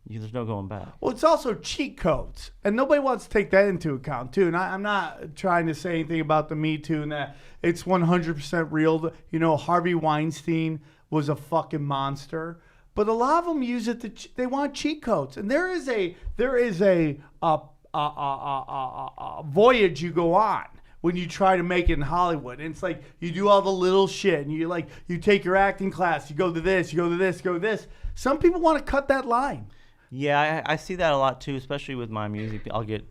There's no going back. Well, it's also cheat codes, and nobody wants to take that into account, too. And I'm not trying to say anything about the Me Too and that it's 100% real. Harvey Weinstein was a fucking monster. But a lot of them use it they want cheat codes, and there is a voyage you go on when you try to make it in Hollywood. And it's like you do all the little shit, and you take your acting class, you go to this, you go to this, go to this. Some people want to cut that line. Yeah, I see that a lot too, especially with my music. I'll get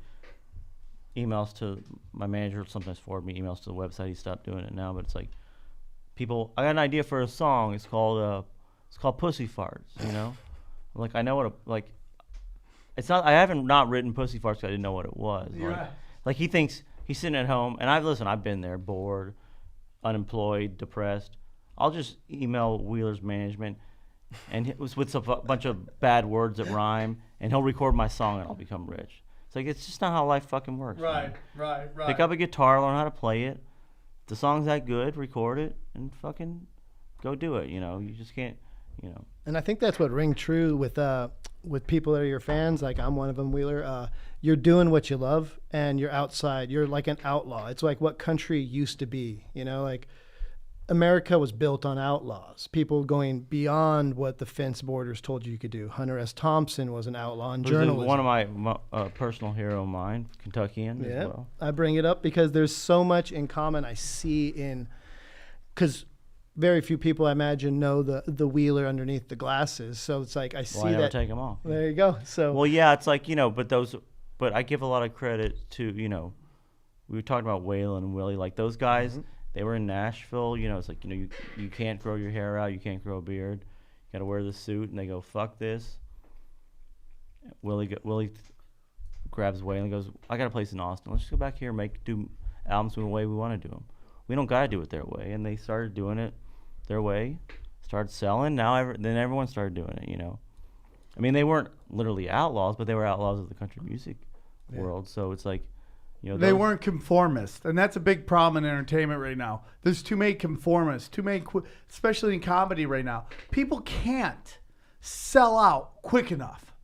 emails to my manager, sometimes forward me emails to the website. He stopped doing it now, but it's like people. I got an idea for a song. It's called Pussy Farts. Like I know what it's not. I haven't not written Pussy Farts because I didn't know what it was. Like he thinks he's sitting at home, and I've been there, bored, unemployed, depressed. I'll just email Wheeler's management. And it was with a bunch of bad words that rhyme, and he'll record my song, and I'll become rich. It's like it's just not how life fucking works. Right. Pick up a guitar, learn how to play it. If the song's that good, record it, and fucking go do it. You just can't. And I think that's what ring true with people that are your fans. Like I'm one of them, Wheeler. You're doing what you love, and you're outside. You're like an outlaw. It's like what country used to be. Like America was built on outlaws, people going beyond what the fence borders told you could do. Hunter S. Thompson was an outlaw in journalism. One of my personal hero of mine, Kentuckian as well. I bring it up because there's so much in common I see because very few people, I imagine, know the Wheeler underneath the glasses. So it's like I see I never that. take them off. There you go. So well, yeah, it's like but I give a lot of credit to we were talking about Waylon and Willie, like those guys. Mm-hmm. They were in Nashville, it's like, you can't grow your hair out, you can't grow a beard, you got to wear the suit, and they go, fuck this. Willie grabs Waylon and goes, I got a place in Austin. Let's just go back here and do albums the way we want to do them. We don't got to do it their way. And they started doing it their way, started selling. Then everyone started doing it, I mean, they weren't literally outlaws, but they were outlaws of the country music world. So it's like, they weren't conformist, and that's a big problem in entertainment right now. There's too many conformists, especially in comedy right now. People can't sell out quick enough.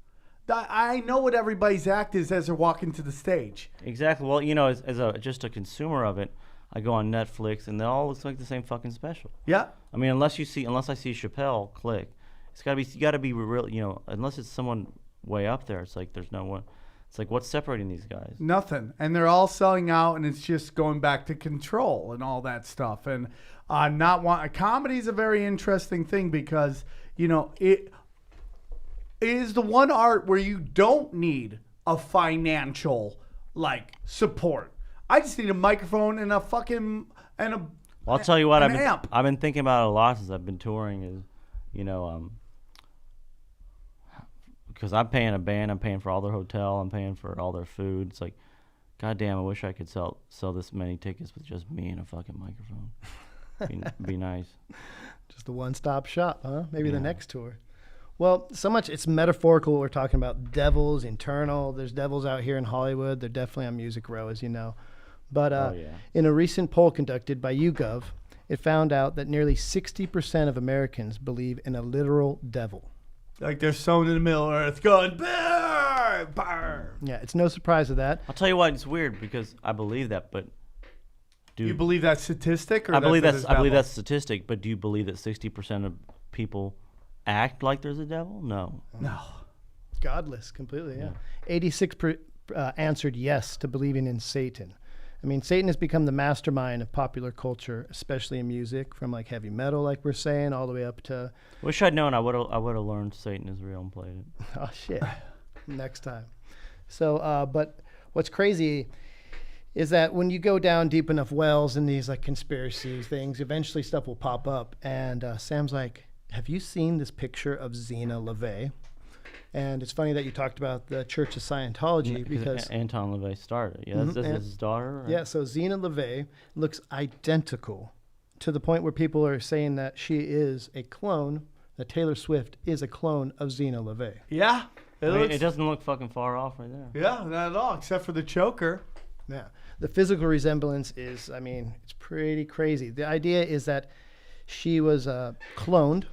I know what everybody's act is as they're walking to the stage. Exactly. Well, as just a consumer of it, I go on Netflix, and they all look like the same fucking special. Yeah. I mean, unless I see Chappelle, click. You got to be real. Unless it's someone way up there, it's like there's no one. It's like, what's separating these guys? Nothing. And they're all selling out, and it's just going back to control and all that stuff. And comedy is a very interesting thing because, it is the one art where you don't need a financial, support. I just need a microphone and a fucking, Well, I'll tell you what, amp. I've been thinking about it a lot since I've been touring is, because I'm paying a band, I'm paying for all their hotel, I'm paying for all their food. It's like, goddamn, I wish I could sell this many tickets with just me and a fucking microphone. Be nice. Just a one-stop shop, huh? Maybe the next tour. Well, so much it's metaphorical what we're talking about. Devils, internal. There's devils out here in Hollywood. They're definitely on Music Row, as you know. But yeah. in a recent poll conducted by YouGov, it found out that nearly 60% of Americans believe in a literal devil. Like they're sown in the middle of earth going, burn, burn. Yeah, it's no surprise of that. I'll tell you what, it's weird because I believe that, but You believe that statistic? Or I believe there's that's devil? that statistic, but do you believe that 60% of people act like there's a devil? No. No. Godless, completely, yeah. 86 answered yes to believing in Satan. I mean, Satan has become the mastermind of popular culture, especially in music, from like heavy metal, like we're saying, all the way up to... Wish I'd known. I would have learned Satan is real and played it. Oh, shit. Next time. So, but what's crazy is that when you go down deep enough wells in these like conspiracy things, eventually stuff will pop up. And Sam's like, have you seen this picture of Zena LaVey? And it's funny that you talked about the Church of Scientology because Anton LaVey started. Yeah, that's his daughter. Or? Yeah, so Zena LaVey looks identical to the point where people are saying that she is a clone, that Taylor Swift is a clone of Zena LaVey. Yeah. It doesn't look fucking far off right there. Yeah, not at all, except for the choker. Yeah. The physical resemblance is, I mean, it's pretty crazy. The idea is that she was cloned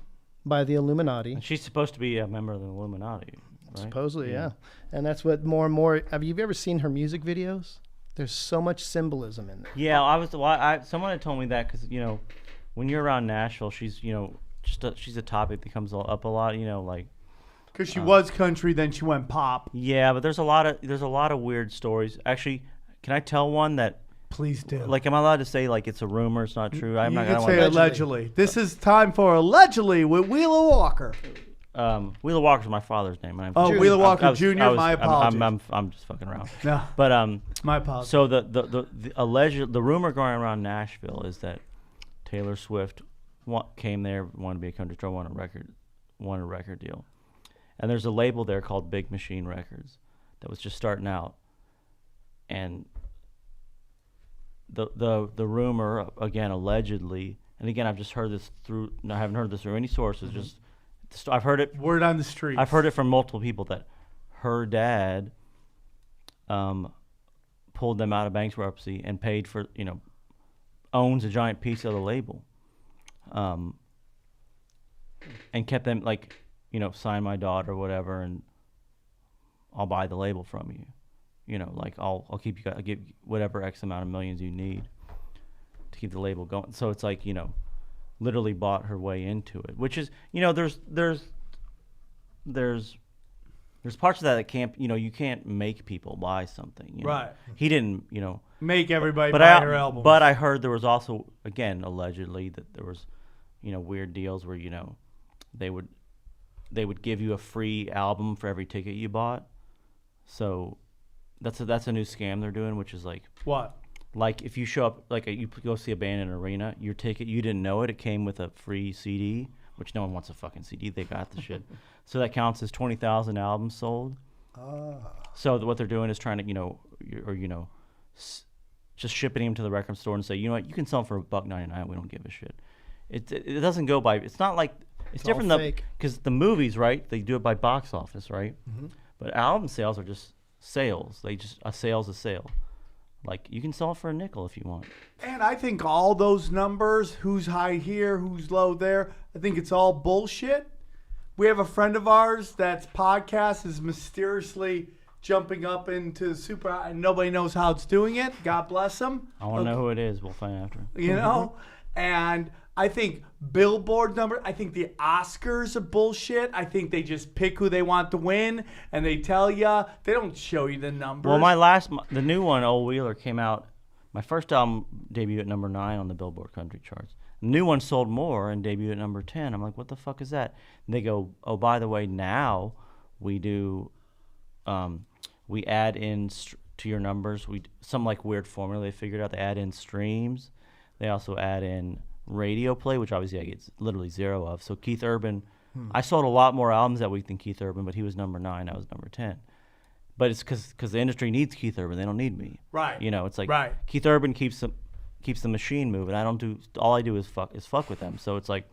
by the Illuminati. And she's supposed to be a member of the Illuminati, right? Supposedly, yeah. And that's what more and more... Have you ever seen her music videos? There's so much symbolism in there. Yeah, someone had told me that because, when you're around Nashville, she's, she's a topic that comes up a lot, like... Because she was country, then she went pop. Yeah, but there's a lot of weird stories. Actually, can I tell one that... Please do. Like, am I allowed to say, like, it's a rumor, it's not true? You can say allegedly. This is time for Allegedly with Wheeler Walker. Wheeler Walker's my father's name. Wheeler Walker Jr., my apologies. I'm just fucking around. No. But, my apologies. So the rumor going around Nashville is that Taylor Swift came there, wanted to be a country star, won a record deal. And there's a label there called Big Machine Records that was just starting out. And the rumor, again, allegedly, and again, I've just heard this I haven't heard this through any sources, just I've heard it. Word on the street. I've heard it from multiple people that her dad pulled them out of bankruptcy and paid for, owns a giant piece of the label. And kept them, like, sign my daughter or whatever, and I'll buy the label from you. Like I'll I'll give whatever X amount of millions you need to keep the label going. So it's like, literally bought her way into it, which is, there's parts of that can't, you can't make people buy something. Right. He didn't, make everybody buy her album. But I heard there was also, again, allegedly, that there was, weird deals where, they would give you a free album for every ticket you bought. So that's a new scam they're doing, which is like what? Like if you show up, like you go see a band in an arena, your ticket, you didn't know it came with a free CD, which no one wants a fucking CD. They got the shit. So that counts as 20,000 albums sold. So what they're doing is trying to, just shipping them to the record store and say, you know what, you can sell them for $1.99. We don't give a shit. It doesn't go by. It's not like it's different because the movies, right? They do it by box office, right? Mm-hmm. But album sales are just sales. A sale's a sale. Like, you can sell it for a nickel if you want. And I think all those numbers, who's high here, who's low there, I think it's all bullshit. We have a friend of ours that's podcast is mysteriously jumping up into super, and nobody knows how it's doing it. God bless him. I want to know who it is. We'll find after. And I think Billboard number, I think the Oscars are bullshit. I think they just pick who they want to win, and they tell you. They don't show you the numbers. Well, the new one, Old Wheeler, came out. My first album debuted at number 9 on the Billboard country charts. The new one sold more and debuted at number 10. I'm like, what the fuck is that? And they go, oh, by the way, now we do, we add in to your numbers. Some like weird formula they figured out. They add in streams. They also add in radio play, which obviously I get literally 0 of. So Keith Urban, I sold a lot more albums that week than Keith Urban, but he was number 9, I was number 10. But it's because the industry needs Keith Urban, they don't need me. Right. It's like Keith Urban keeps the machine moving. All I do is fuck with them. So it's like,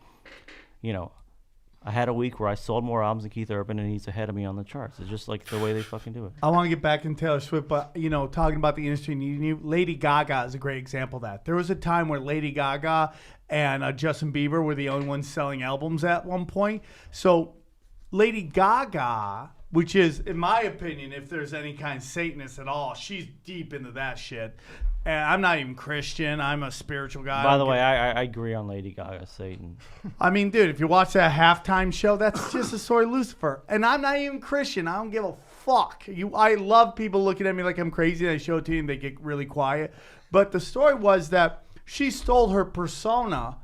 I had a week where I sold more albums than Keith Urban, and he's ahead of me on the charts. It's just like the way they fucking do it. I want to get back in Taylor Swift, but talking about the industry, Lady Gaga is a great example of that. There was a time where Lady Gaga and Justin Bieber were the only ones selling albums at one point. So Lady Gaga, which is, in my opinion, if there's any kind of Satanist at all, she's deep into that shit. And I'm not even Christian. I'm a spiritual guy. By the way, I agree on Lady Gaga, Satan. I mean, dude, if you watch that halftime show, that's just a story of Lucifer. And I'm not even Christian. I don't give a fuck. I love people looking at me like I'm crazy, and I show it to you, and they get really quiet. But the story was that she stole her persona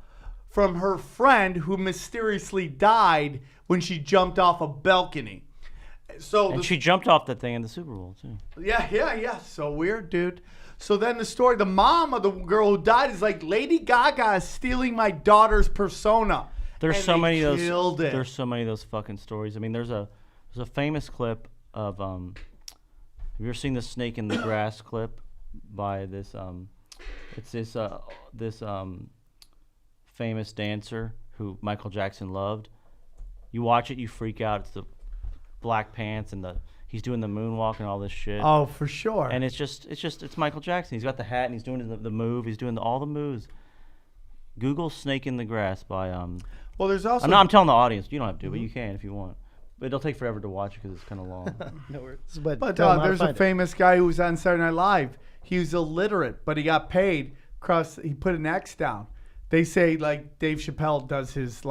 from her friend who mysteriously died when she jumped off a balcony. And she jumped off that thing in the Super Bowl, too. Yeah. So weird, dude. So then the mom of the girl who died is like, Lady Gaga is stealing my daughter's persona. There's so many of those. It. There's so many of those fucking stories. I mean, there's a famous clip of have you ever seen the Snake in the Grass clip by this it's this famous dancer who Michael Jackson loved. You watch it, you freak out. It's the black pants and he's doing the moonwalk and all this shit. Oh, for sure. And it's Michael Jackson. He's got the hat and he's doing the move. He's doing all the moves. Google "Snake in the Grass" by Well, there's also. I'm telling the audience. You don't have to, but you can if you want. But it'll take forever to watch because it's kind of long. No worries. But there's a famous guy who was on Saturday Night Live. He was illiterate, but he got paid. He put an X down. They say like Dave Chappelle does his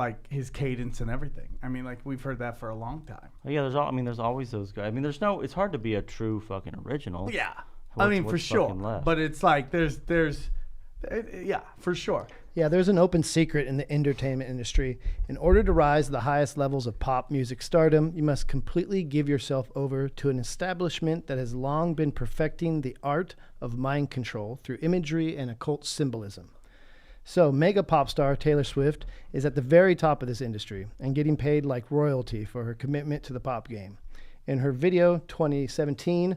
cadence and everything. I mean, like we've heard that for a long time. Yeah, there's always those guys. I mean, it's hard to be a true fucking original. Yeah, What's for sure. left? But it's like there's yeah, for sure. Yeah, there's an open secret in the entertainment industry. In order to rise to the highest levels of pop music stardom, you must completely give yourself over to an establishment that has long been perfecting the art of mind control through imagery and occult symbolism. So, mega pop star Taylor Swift is at the very top of this industry and getting paid like royalty for her commitment to the pop game. In her video, 2017,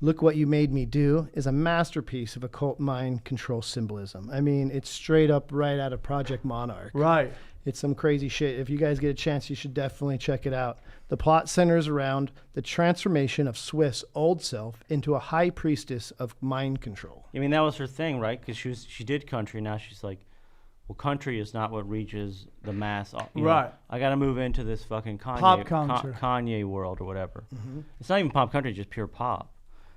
"Look What You Made Me Do," is a masterpiece of occult mind control symbolism. I mean, it's straight up right out of Project Monarch. Right. It's some crazy shit. If you guys get a chance, you should definitely check it out. The plot centers around the transformation of Swift's old self into a high priestess of mind control. I mean, that was her thing, right? Because she did country. Now she's like, well, country is not what reaches the mass. Right. I got to move into this fucking Pop culture. Kanye world or whatever. Mm-hmm. It's not even pop country; it's just pure pop.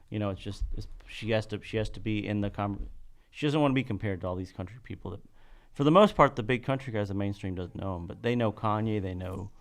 It's just she has to be in the she doesn't want to be compared to all these country people that, for the most part, the big country guys, the mainstream doesn't know them, but they know Kanye, they know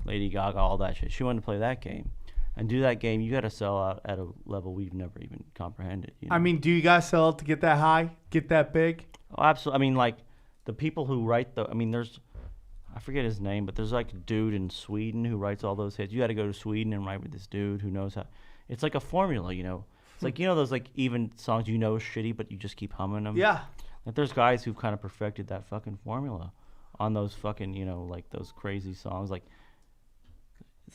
Lady Gaga, all that shit. She wanted to play that game, and do that game. You got to sell out at a level we've never even comprehended. I mean, do you guys sell out to get that high, get that big? Oh, absolutely. I mean, like the people who write I forget his name, but there's like a dude in Sweden who writes all those hits. You got to go to Sweden and write with this dude who knows how. It's like a formula, It's like, those like even songs is shitty, but you just keep humming them. Yeah. Like there's guys who've kind of perfected that fucking formula on those fucking, like those crazy songs.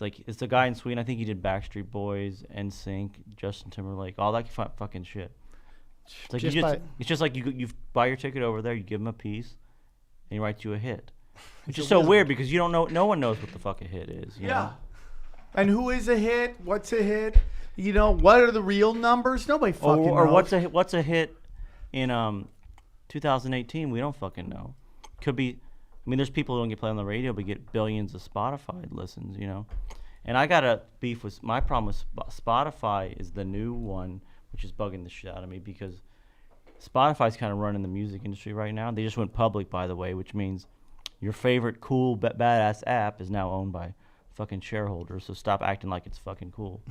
It's the guy in Sweden. I think he did Backstreet Boys, NSYNC, Justin Timberlake, all that fucking shit. It's like it's just like you buy your ticket over there, you give him a piece, and he writes you a hit. Which is so weird because you don't know. No one knows what the fuck a hit is. You know? And who is a hit? What's a hit? What are the real numbers? Nobody fucking knows. Or what's a hit in 2018? We don't fucking know. Could be. I mean, there's people who don't get played on the radio but get billions of Spotify listens. And I got a beef with my problem with Spotify is the new one, which is bugging the shit out of me because Spotify's kind of running the music industry right now. They just went public, by the way, which means your favorite cool badass app is now owned by fucking shareholders. So stop acting like it's fucking cool.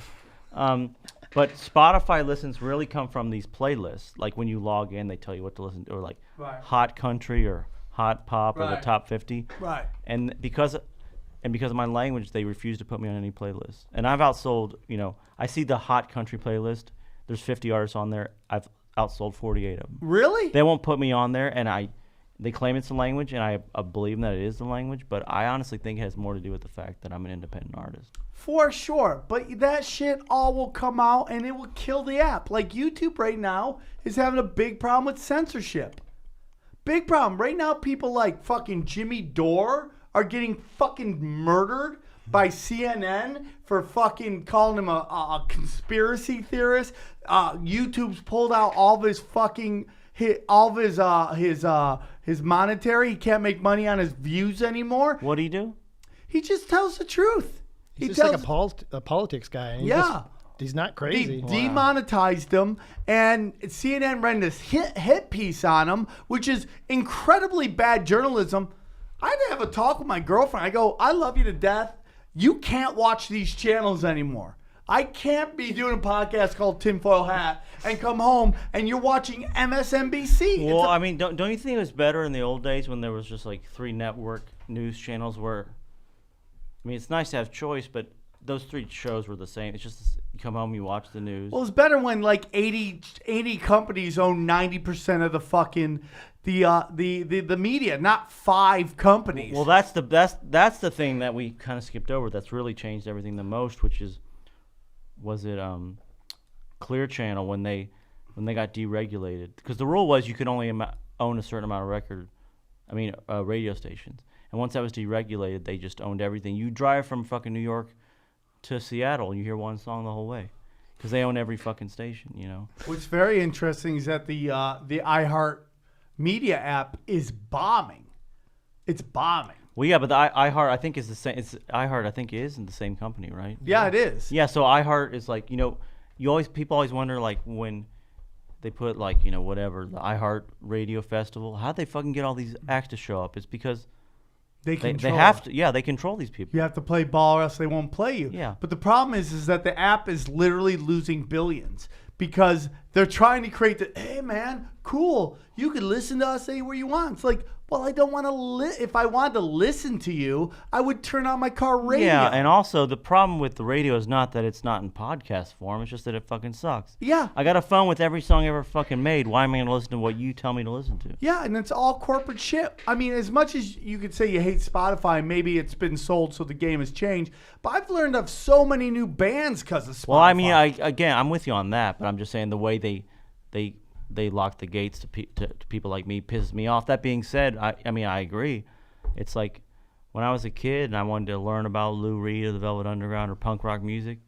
But Spotify listens really come from these playlists. Like when you log in, they tell you what to listen to, or like hot country or hot pop or the top 50. Right. And because of my language, they refuse to put me on any playlist. And I've outsold, I see the hot country playlist. There's 50 artists on there. I've outsold 48 of them. Really? They won't put me on there, and they claim it's the language, and I believe that it is the language, but I honestly think it has more to do with the fact that I'm an independent artist. For sure. But that shit all will come out, and it will kill the app. Like YouTube right now is having a big problem with censorship. Big problem. Right now, people like fucking Jimmy Dore are getting fucking murdered by CNN for fucking calling him a conspiracy theorist. YouTube's pulled out all of his fucking his monetary. He can't make money on his views anymore. What do you do? He just tells the truth. He's just like a politics guy. And he's not crazy. They demonetized him, and CNN ran this hit piece on him, which is incredibly bad journalism. I had to have a talk with my girlfriend. I go, I love you to death. You can't watch these channels anymore. I can't be doing a podcast called Tinfoil Hat and come home and you're watching MSNBC. Well, I mean, don't you think it was better in the old days when there was just like 3 network news channels where, I mean, it's nice to have choice, but those 3 shows were the same. It's just you come home, you watch the news. Well, it's better when like 80 companies own 90% of the fucking the media, not 5 companies. Well, that's the thing that we kind of skipped over. That's really changed everything the most, which is, was it Clear Channel when they got deregulated? Because the rule was you could only own a certain amount of radio stations. And once that was deregulated, they just owned everything. You drive from fucking New York to Seattle and you hear one song the whole way because they own every fucking station, you know. What's very interesting is that the iHeart Media app is bombing. It's bombing. Well, yeah, but the iHeart I think is the same. iHeart I think is in the same company, right? Yeah, it is. Yeah, so iHeart is like, you know, people always wonder like when they put like, you know, whatever, the iHeart Radio Festival, how'd they fucking get all these acts to show up? It's because they have to. Yeah, they control these people. You have to play ball or else they won't play you. Yeah. But the problem is that the app is literally losing billions because they're trying to create the, hey man, cool, you can listen to us anywhere you want. It's like, well, I don't want to. If I wanted to listen to you, I would turn on my car radio. Yeah, and also the problem with the radio is not that it's not in podcast form. It's just that it fucking sucks. Yeah. I got a phone with every song ever fucking made. Why am I going to listen to what you tell me to listen to? Yeah, and it's all corporate shit. I mean, as much as you could say you hate Spotify, maybe it's been sold so the game has changed. But I've learned of so many new bands because of Spotify. Well, I mean, again, I'm with you on that, but I'm just saying the way they lock the gates to people like me pisses me off. That being said, I mean, I agree. It's like when I was a kid and I wanted to learn about Lou Reed or the Velvet Underground or punk rock music,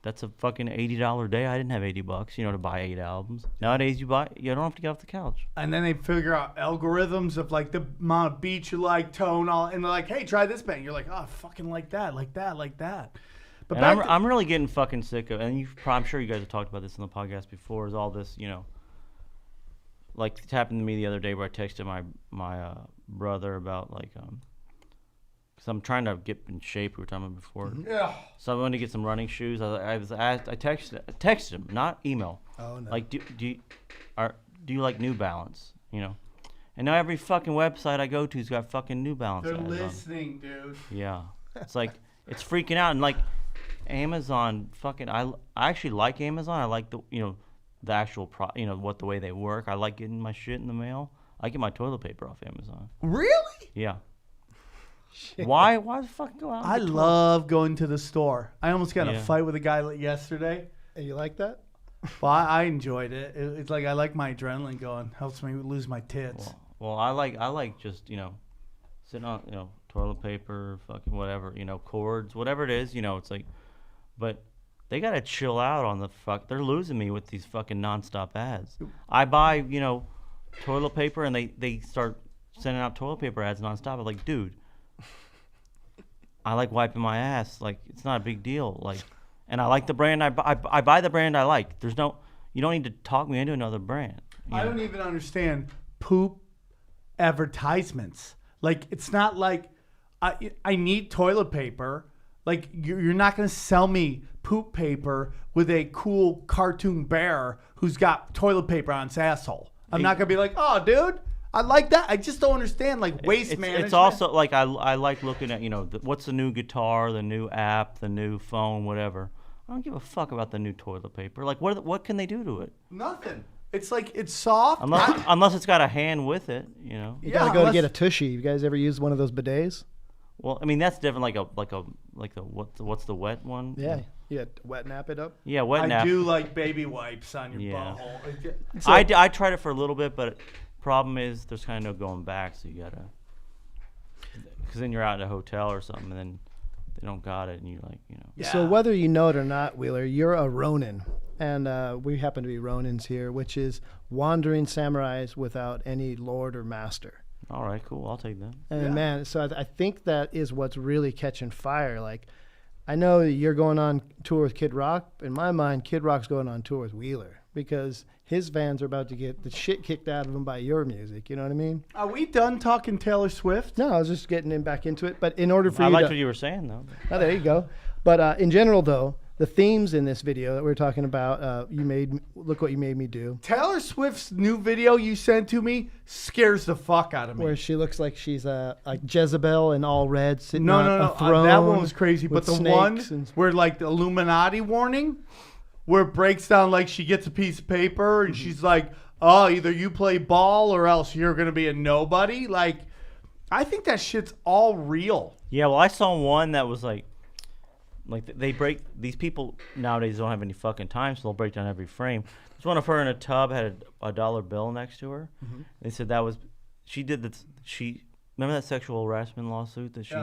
that's a fucking $80 day. I didn't have $80, you know, to buy 8 albums. Nowadays, you don't have to get off the couch. And then they figure out algorithms of like the amount of beats you like, tone, all, and they're like, hey, try this band. You're like, oh, I fucking like that. But and I'm really getting fucking sick of, and I'm sure you guys have talked about this in the podcast before, is all this, you know, like it happened to me the other day where I texted my brother about like because I'm trying to get in shape. We were talking about before. Yeah. So I wanted to get some running shoes. I texted him, not email. Oh no. Like do you like New Balance? You know. And now every fucking website I go to's got fucking New Balance. They're ads listening, dude. Yeah. It's like it's freaking out, and like Amazon fucking I actually like Amazon. I like the the actual the way they work. I like getting my shit in the mail. I get my toilet paper off Amazon. Really? Yeah. Shit. Why the fuck go out? I love going to the store. I almost got in a Yeah. fight with a guy yesterday. Hey, you like that? Well, I enjoyed it. It's like I like my adrenaline going. Helps me lose my tits. Well, I like just sitting on toilet paper, fucking whatever, cords, whatever it is, it's like, but they gotta chill out on the fuck. They're losing me with these fucking nonstop ads. I buy toilet paper and they start sending out toilet paper ads nonstop. I'm like, dude, I like wiping my ass. Like, it's not a big deal. Like, and I like the brand. I buy the brand I like. You don't need to talk me into another brand. I don't even understand poop advertisements. Like, it's not like I need toilet paper. Like, you're not going to sell me poop paper with a cool cartoon bear who's got toilet paper on his asshole. I'm not going to be like, oh, dude, I like that. I just don't understand, like, waste management. It's also, like, I like looking at, what's the new guitar, the new app, the new phone, whatever. I don't give a fuck about the new toilet paper. Like, what can they do to it? Nothing. It's like, it's soft. Unless it's got a hand with it, You gotta go to get a tushy. You guys ever use one of those bidets? Well, I mean, that's different. What's the wet one? Yeah. Yeah, wet nap it up. Yeah, wet nap. I do like baby wipes on your butthole. So, I tried it for a little bit, but problem is there's kind of no going back. So you gotta. Because then you're out at a hotel or something, and then they don't got it, and you're like, So whether you know it or not, Wheeler, you're a Ronin. And we happen to be Ronins here, which is wandering samurais without any lord or master. All right, cool, I'll take that. And man, so I think that is what's really catching fire. Like, I know you're going on tour with Kid Rock. In my mind, Kid Rock's going on tour with Wheeler because his fans are about to get the shit kicked out of them by your music. You know what I mean? Are we done talking Taylor Swift? No, I was just getting back into it. But in order for I you liked to... what you were saying, though. Oh, there you go. But in general, though, the themes in this video that we're talking about, look what you made me do. Taylor Swift's new video you sent to me scares the fuck out of me. Where she looks like she's like Jezebel in all red sitting on a throne. That one was crazy. But with the one snakes where like the Illuminati warning, where it breaks down like she gets a piece of paper and she's like, oh, either you play ball or else you're going to be a nobody. Like, I think that shit's all real. Yeah, well, I saw one that was like they break, these people nowadays don't have any fucking time, so they'll break down every frame. There's one of her in a tub, had a dollar bill next to her. They said that was, she did this, remember that sexual harassment lawsuit that she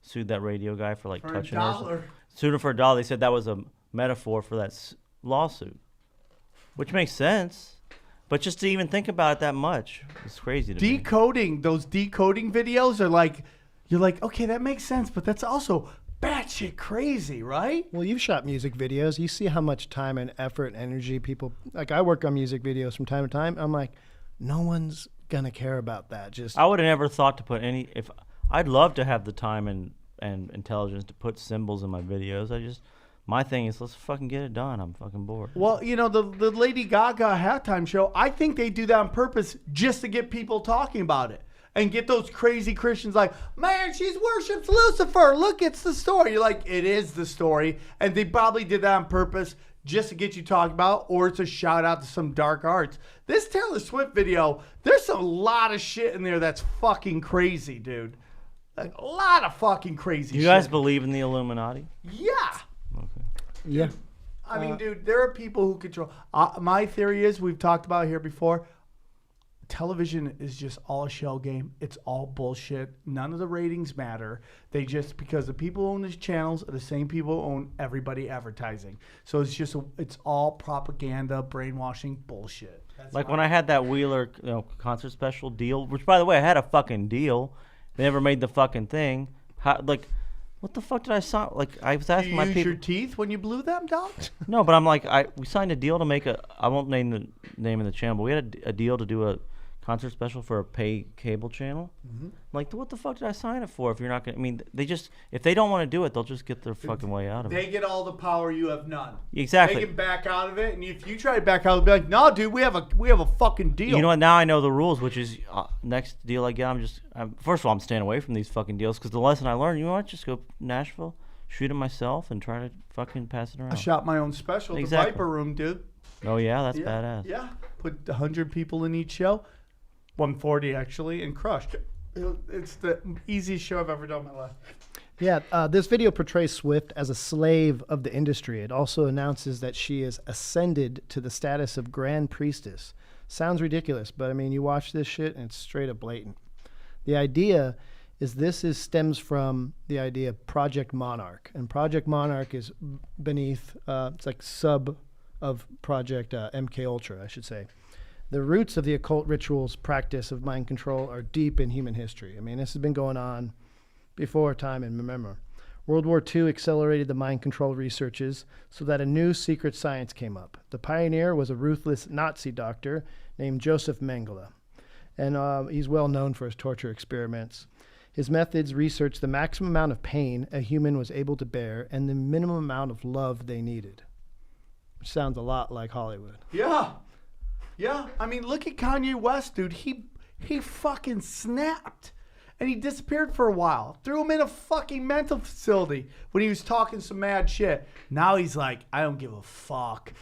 sued that radio guy for like For touching $1. her? Sued him for $1. They said that was a metaphor for that lawsuit, which makes sense. But just to even think about it that much, it's crazy to me. Those decoding videos are like, you're like, okay, that makes sense, but that's also batshit crazy, right? Well, you've shot music videos. You see how much time and effort and energy people, like I work on music videos from time to time. I'm like, no one's going to care about that. Just I would have never thought to put any, I'd love to have the time and intelligence to put symbols in my videos. My thing is, let's fucking get it done. I'm fucking bored. Well, you know, the Lady Gaga halftime show, I think they do that on purpose just to get people talking about it. And get those crazy Christians like, man, she's worships Lucifer. Look, it's the story. You're like, it is the story. And they probably did that on purpose just to get you talking about, or it's a shout out to some dark arts. This Taylor Swift video, there's a lot of shit in there that's fucking crazy, dude. Like, a lot of fucking crazy shit. You guys believe in the Illuminati? Yeah. Okay. yeah. I mean, dude, there are people who control. My theory is, we've talked about it here before, television is just all a shell game. It's all bullshit. None of the ratings matter. They just, because the people who own these channels are the same people who own everybody advertising. So it's all propaganda, brainwashing bullshit. Like when I had that Wheeler concert special deal, which by the way, I had a fucking deal. They never made the fucking thing. What the fuck did I sign? Like, I was asking my people. Use your teeth when you blew them, dog? No, but I'm like, we signed a deal to make I won't name the name of the channel, but we had a deal to do a concert special for a pay cable channel. Like, what the fuck did I sign it for if you're not going to, I mean, if they don't want to do it, they'll just get their fucking way out of it. They get all the power, you have none. Exactly. They can back out of it, and if you try to back out, they'll be like, no, dude, we have a fucking deal. You know what? Now I know the rules, which is next deal I get, first of all, I'm staying away from these fucking deals because the lesson I learned, you know what? Just go to Nashville, shoot it myself, and try to fucking pass it around. I shot my own special, the Viper Room, dude. Oh, yeah? That's badass. Yeah. Put 100 people in each show. 140, actually, and crushed. It's the easiest show I've ever done in my life. Yeah, this video portrays Swift as a slave of the industry. It also announces that she is ascended to the status of Grand Priestess. Sounds ridiculous, but I mean, you watch this shit and it's straight up blatant. The idea is stems from the idea of Project Monarch. And Project Monarch is beneath, it's like sub of Project MK Ultra, I should say. The roots of the occult rituals practice of mind control are deep in human history. I mean, this has been going on before time and remember. World War II accelerated the mind control researches so that a new secret science came up. The pioneer was a ruthless Nazi doctor named Joseph Mengele, and he's well known for his torture experiments. His methods researched the maximum amount of pain a human was able to bear and the minimum amount of love they needed, which sounds a lot like Hollywood. Yeah. Yeah. I mean, look at Kanye West, dude. He fucking snapped. And he disappeared for a while. Threw him in a fucking mental facility when he was talking some mad shit. Now he's like, I don't give a fuck.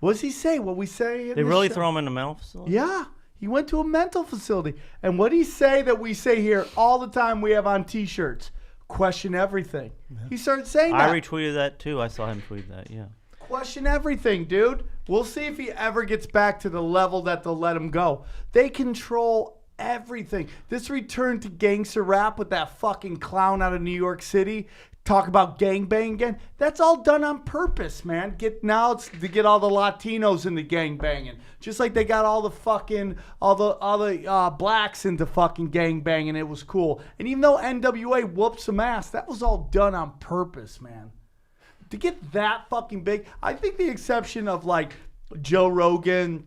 What does he say? What we say? They really throw him in a mental facility? Yeah. He went to a mental facility. And what did he say that we say here all the time we have on T-shirts? Question everything. Yeah. He started saying that. I retweeted that too. I saw him tweet that, yeah. Question everything, dude. We'll see if he ever gets back to the level that they'll let him go. They control everything. This return to gangster rap with that fucking clown out of New York City. Talk about gangbang again. That's all done on purpose, man. Now it's to get all the Latinos into gangbanging, just like they got all the fucking all the blacks into fucking gangbanging. It was cool. And even though NWA whooped some ass, that was all done on purpose, man. To get that fucking big, I think the exception of like Joe Rogan.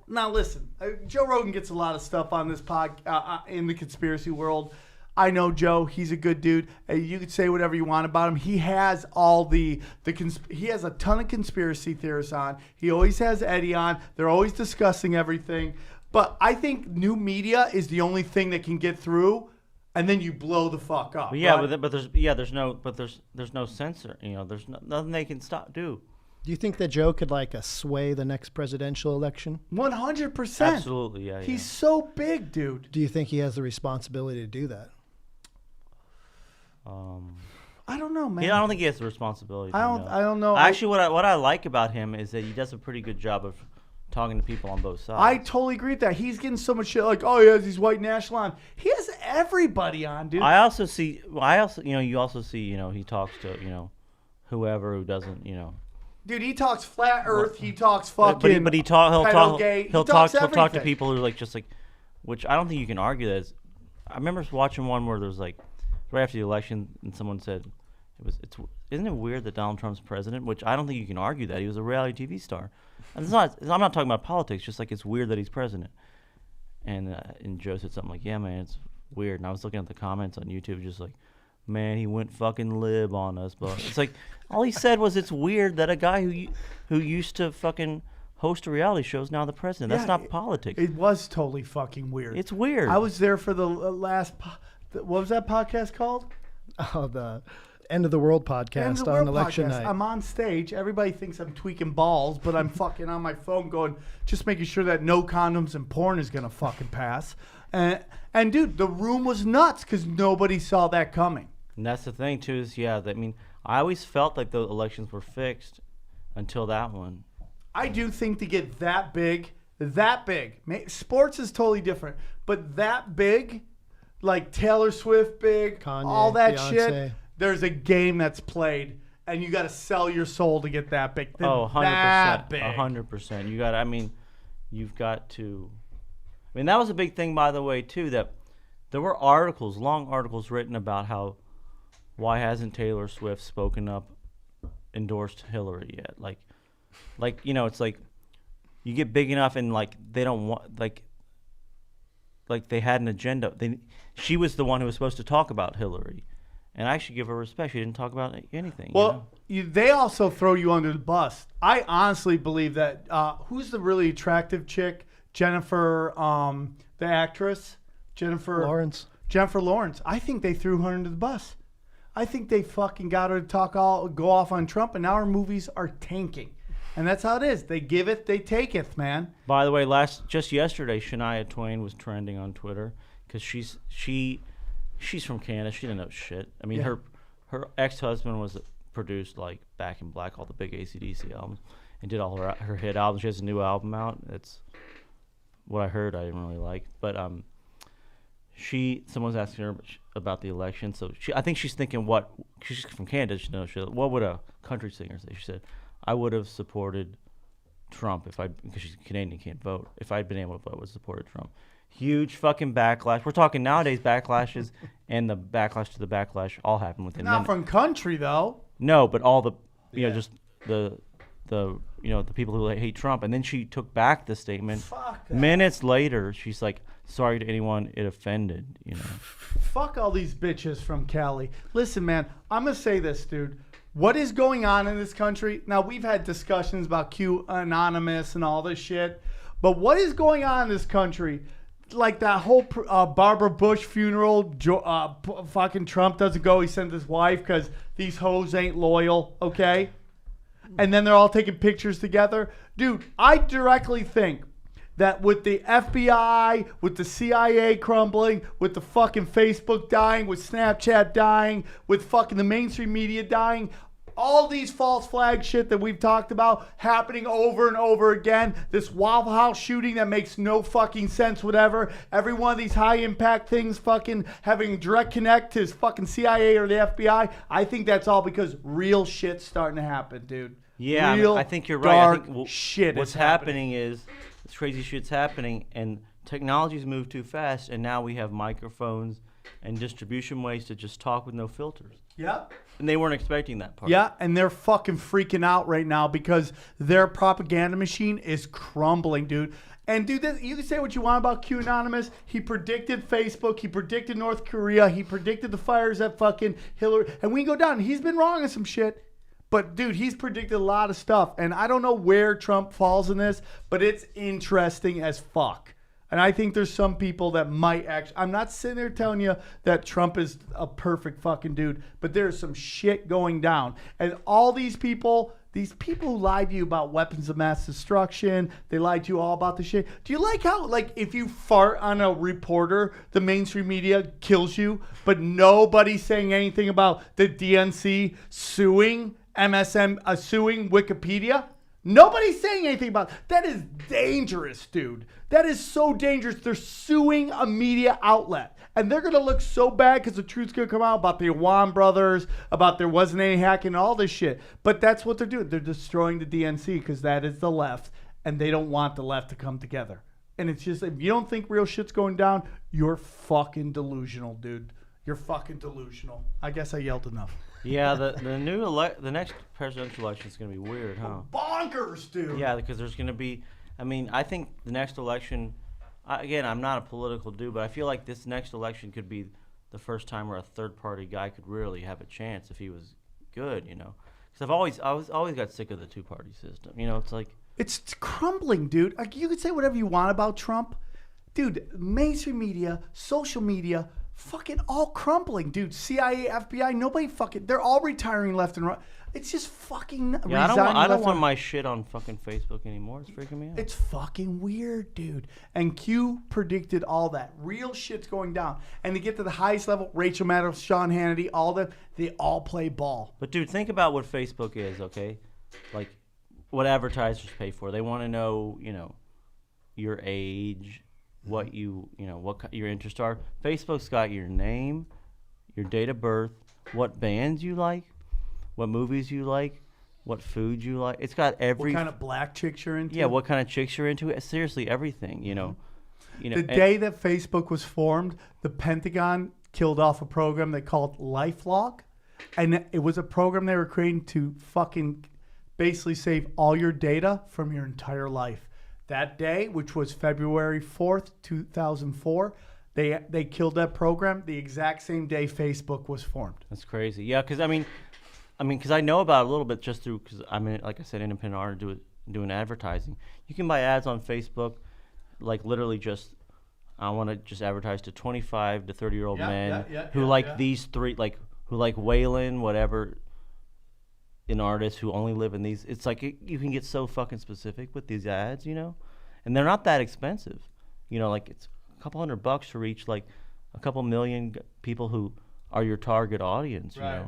Now listen, Joe Rogan gets a lot of stuff on this in the conspiracy world. I know Joe; he's a good dude. You could say whatever you want about him. He has all he has a ton of conspiracy theorists on. He always has Eddie on. They're always discussing everything. But I think new media is the only thing that can get through, and then you blow the fuck up. But yeah, right? there's no censor. There's nothing they can do. Do you think that Joe could sway the next presidential election? 100%. Absolutely, yeah. He's so big, dude. Do you think he has the responsibility to do that? I don't know, man. I don't think he has the responsibility. I don't know. Actually, what I like about him is that he does a pretty good job of talking to people on both sides. I totally agree with that. He's getting so much shit like, oh, he has these white national on. He has everybody on, dude. you also see, he talks to, whoever who doesn't, Dude, he talks flat Earth. He talks fucking. But he'll talk to everything. people who which I don't think you can argue that. I remember watching one where there was right after the election, and someone said, isn't it weird that Donald Trump's president? Which I don't think you can argue that. He was a reality TV star. And I'm not talking about politics, just it's weird that he's president. And Joe said something like, yeah, man, it's weird. And I was looking at the comments on YouTube, just man, he went fucking lib on us. But it's all he said was it's weird that a guy who used to fucking host a reality show is now the president. That's not politics. It was totally fucking weird. It's weird. I was there for the last, what was that podcast called? Oh, the End of the World podcast on election night. I'm on stage. Everybody thinks I'm tweaking balls, but I'm fucking on my phone going, just making sure that no condoms and porn is going to fucking pass. And dude, the room was nuts because nobody saw that coming. And that's the thing, too, is, I always felt like the elections were fixed until that one. I do think to get that big, sports is totally different, but that big, like Taylor Swift big, Kanye, all that Beyonce. shit, there's a game that's played, and you got to sell your soul to get that big. 100%. That big. 100%. You've got to. That was a big thing, by the way, too, that there were long articles written about why hasn't Taylor Swift spoken up, endorsed Hillary yet? It's you get big enough and they don't want they had an agenda. She was the one who was supposed to talk about Hillary, and I should give her respect. She didn't talk about anything. Well, they also throw you under the bus. I honestly believe that who's the really attractive chick? Jennifer, the actress, Jennifer Lawrence. I think they threw her under the bus. I think they fucking got her to go off on Trump, and now her movies are tanking. And that's how it is. They give it, they take it, man. By the way, just yesterday, Shania Twain was trending on Twitter because she's from Canada. She didn't know shit. Her ex-husband was produced Back in Black, all the big AC/DC albums, and did all her hit albums. She has a new album out. That's what I heard. I didn't really like, but someone was asking her about the election. So I think she's thinking she's from Canada. She knows what would a country singer say? She said, I would have supported Trump because she's Canadian, can't vote. If I'd been able to vote, I would have supported Trump. Huge fucking backlash. We're talking nowadays backlashes, and the backlash to the backlash all happen within Not minutes. from country though. No, but all the just the people who hate Trump. And then she took back the statement. Fuck that. Minutes later, she's like, sorry to anyone it offended. Fuck all these bitches from Cali. Listen, man, I'm gonna say this, dude. What is going on in this country? Now, we've had discussions about Q Anonymous and all this shit, but what is going on in this country? Like that whole Barbara Bush funeral, fucking Trump doesn't go. He sent his wife because these hoes ain't loyal, okay? And then they're all taking pictures together. Dude, I directly think that with the FBI, with the CIA crumbling, with the fucking Facebook dying, with Snapchat dying, with fucking the mainstream media dying, all these false flag shit that we've talked about happening over and over again. This Waffle House shooting that makes no fucking sense, whatever. Every one of these high impact things fucking having direct connect to fucking CIA or the FBI. I think that's all because real shit's starting to happen, dude. Yeah, real I think you're right. I think shit what's is happening is this crazy shit's happening, and technology's moved too fast, and now we have microphones and distribution ways to just talk with no filters. Yeah. And they weren't expecting that part. Yeah, and they're fucking freaking out right now because their propaganda machine is crumbling, dude. And dude, you can say what you want about Q Anonymous. He predicted Facebook. He predicted North Korea. He predicted the fires at fucking Hillary. And we can go down. He's been wrong on some shit. But, dude, he's predicted a lot of stuff. And I don't know where Trump falls in this, but it's interesting as fuck. And I think there's some people that might actually... I'm not sitting there telling you that Trump is a perfect fucking dude, but there's some shit going down. And all these people who lied to you about weapons of mass destruction, they lied to you all about the shit. Do you like how, like, if you fart on a reporter, the mainstream media kills you, but nobody's saying anything about the DNC suing MSM, suing Wikipedia? Nobody's saying anything about it. That is dangerous, dude. That is so dangerous. They're suing a media outlet. And they're going to look so bad because the truth's going to come out about the Iwan brothers, about there wasn't any hacking, all this shit. But that's what they're doing. They're destroying the DNC because that is the left. And they don't want the left to come together. And it's just, if you don't think real shit's going down, you're fucking delusional, dude. You're fucking delusional. I guess I yelled enough. Yeah, the next presidential election is going to be weird, huh? Bonkers, dude. Yeah, because there's going to be, I think the next election, again, I'm not a political dude, but I feel like this next election could be the first time where a third-party guy could really have a chance if he was good, Because I've always got sick of the two-party system. It's like... It's crumbling, dude. Like, you could say whatever you want about Trump. Dude, mainstream media, social media... fucking all crumbling, dude. CIA, FBI, nobody fucking... They're all retiring left and right. It's just fucking... Yeah, I don't want my shit on fucking Facebook anymore. It's freaking me out. It's fucking weird, dude. And Q predicted all that. Real shit's going down. And to get to the highest level, Rachel Maddow, Sean Hannity, all of them, they all play ball. But, dude, think about what Facebook is, okay? Like, what advertisers pay for. They want to know, your age... what what your interests are. Facebook's got your name, your date of birth, what bands you like, what movies you like, what food you like. It's got every... What kind of black chicks you're into? Yeah, what kind of chicks you're into. Seriously, everything, The day that Facebook was formed, the Pentagon killed off a program they called LifeLock. And it was a program they were creating to fucking basically save all your data from your entire life. That day, which was February 4th, 2004, they killed that program the exact same day Facebook was formed. That's crazy. Yeah, because because I know about it a little bit just through, because I'm like I said, independent artist doing advertising. You can buy ads on Facebook, like literally just, I want to just advertise to 25 to 30-year-old men who like these three, who like Waylon, whatever, an artist who only live in these. It's like you can get so fucking specific with these ads, and they're not that expensive. Like it's a couple $100 to reach like a couple million people who are your target audience. Right.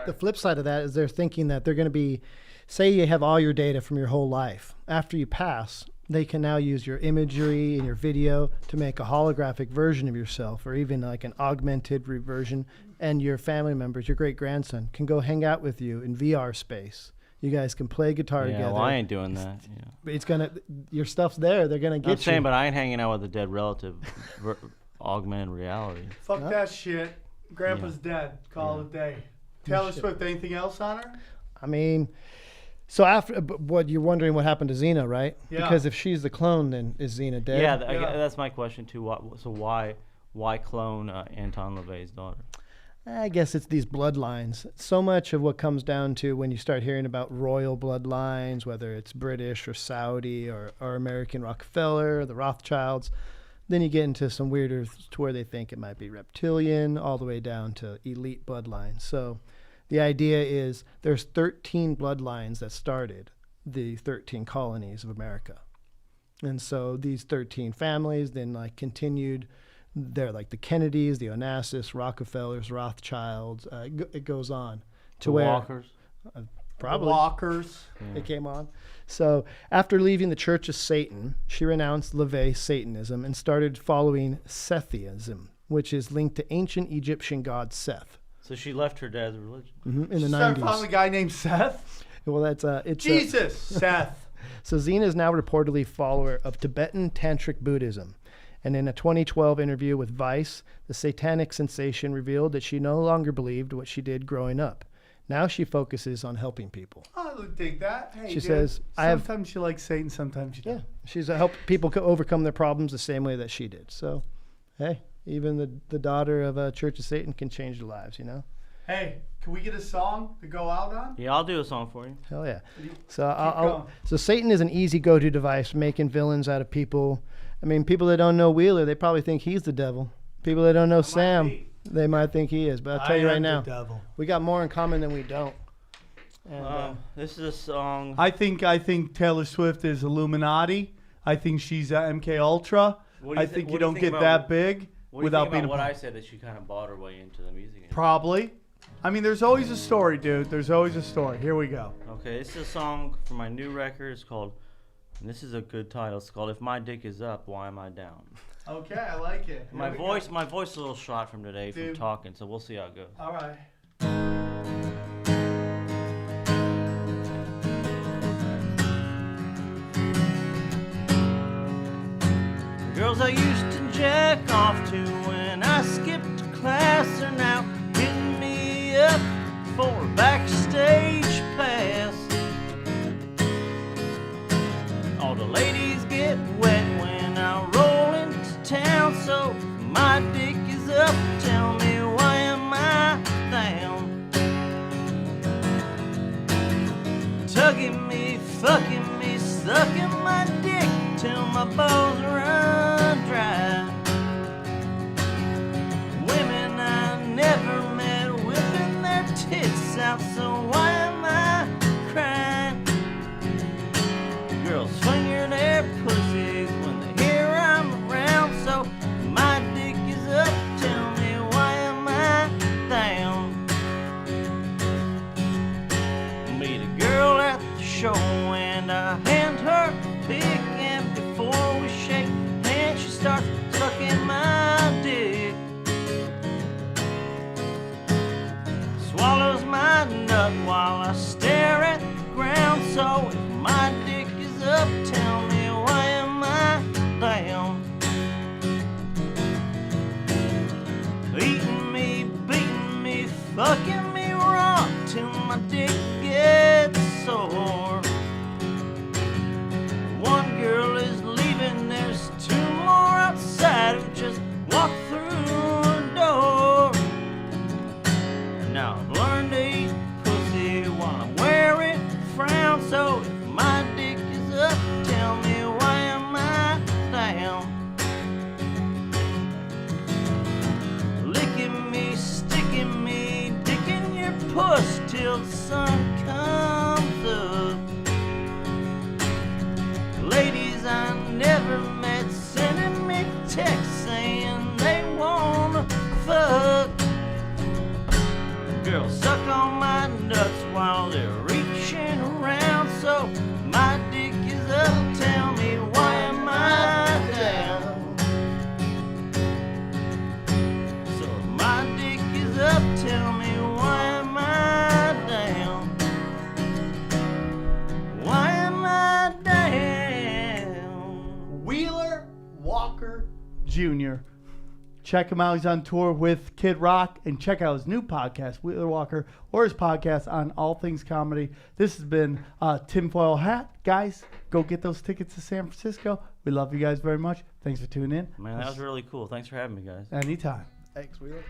The flip side of that is they're thinking that they're going to be, say you have all your data from your whole life. After you pass, they can now use your imagery and your video to make a holographic version of yourself, or even like an augmented version. And your family members, your great grandson, can go hang out with you in VR space. You guys can play guitar together. Well, I ain't doing that. It's gonna, your stuff's there. They're gonna get you. I'm saying, but I ain't hanging out with a dead relative. Augmented reality. Fuck that shit. Grandpa's dead. Call it a day. Taylor Swift, anything else on her? So after what you're wondering what happened to Xena, right? Yeah. Because if she's the clone, then is Xena dead? Yeah, that's my question too. Why clone Anton LaVey's daughter? I guess it's these bloodlines. So much of what comes down to when you start hearing about royal bloodlines, whether it's British or Saudi or American Rockefeller, the Rothschilds, then you get into some weirder to where they think it might be reptilian, all the way down to elite bloodlines. So the idea is there's 13 bloodlines that started the 13 colonies of America. And so these 13 families then continued. They're like the Kennedys, the Onassis, Rockefellers, Rothschilds. It goes on to the where Walkers. Probably. Walkers. They came on. So after leaving the Church of Satan, she renounced LaVey Satanism and started following Sethism, which is linked to ancient Egyptian god Seth. So she left her dad's religion. In the Started 90s. following a guy named Seth. Well, that's it's Jesus, Seth. So Zena is now reportedly a follower of Tibetan Tantric Buddhism. And in a 2012 interview with Vice, the satanic sensation revealed that she no longer believed what she did growing up. Now she focuses on helping people. I would dig that. Hey, She dude, says, "I have." Sometimes you like Satan, sometimes you Yeah, don't. she's help people overcome their problems the same way that she did. So, hey, even the daughter of a Church of Satan can change their lives, you know? Hey, can we get a song to go out on? Yeah, I'll do a song for you. Hell yeah. So going. so Satan is an easy go-to device for making villains out of people. I mean, people that don't know Wheeler, they probably think he's the devil. People that don't know Sam, be. they might think he is. But I'll tell you right now, Devil. we got more in common than we don't. And, This is a song. I think Taylor Swift is Illuminati. I think she's MK Ultra. What do I you thi- think what you do you don't think get about- that big What do you without think being about a what I said, that she kind of bought her way into the music industry? Probably. I mean, there's always a story, dude. There's always a story. Here we go. Okay, this is a song from my new record. It's called, and this is a good title. It's called "If My Dick Is Up, Why Am I Down?" Okay, I like it. My voice is a little shot from today from Dude. talking, so we'll see how it goes. All right. Girls I used to jack off to when I skipped class are now hitting me up for a backstage pass. All the ladies get wet when I roll into town, so my dick is up. Tell me, why am I down? Tugging me, fucking me, sucking my dick till my balls run dry. Women I never met whipping their tits out, so why am I crying? Girls finger their pussies when they hear I'm around, so my dick is up. Tell me, why am I down? Meet a girl at the show and I hand her a pic, and before we shake hands she starts sucking my dick. Swallows my nut while I stare at the ground, so if my dick is up, tell me, why am I down? Eating me, beating me, fucking me raw till my dick gets sore. One girl is leaving, there's two more outside who just walked through the door. Now I've learned to eat pussy while I'm wearing a frown, so if my dick is up, tell me, why am I down? Licking me, sticking me, dicking your puss till the sun comes up. Ladies I never met sending me texts saying they wanna fuck. Girls suck on my nuts while they're reaching around, so my dick is up. Tell me, why am I down? So if my dick is up, tell me, why am I down? Why am I down? Wheeler Walker Jr. Check him out. He's on tour with Kid Rock. And check out his new podcast, Wheeler Walker, or his podcast on All Things Comedy. This has been Tinfoil Hat. Guys, go get those tickets to San Francisco. We love you guys very much. Thanks for tuning in. Man, that was really cool. Thanks for having me, guys. Anytime. Thanks, Wheeler.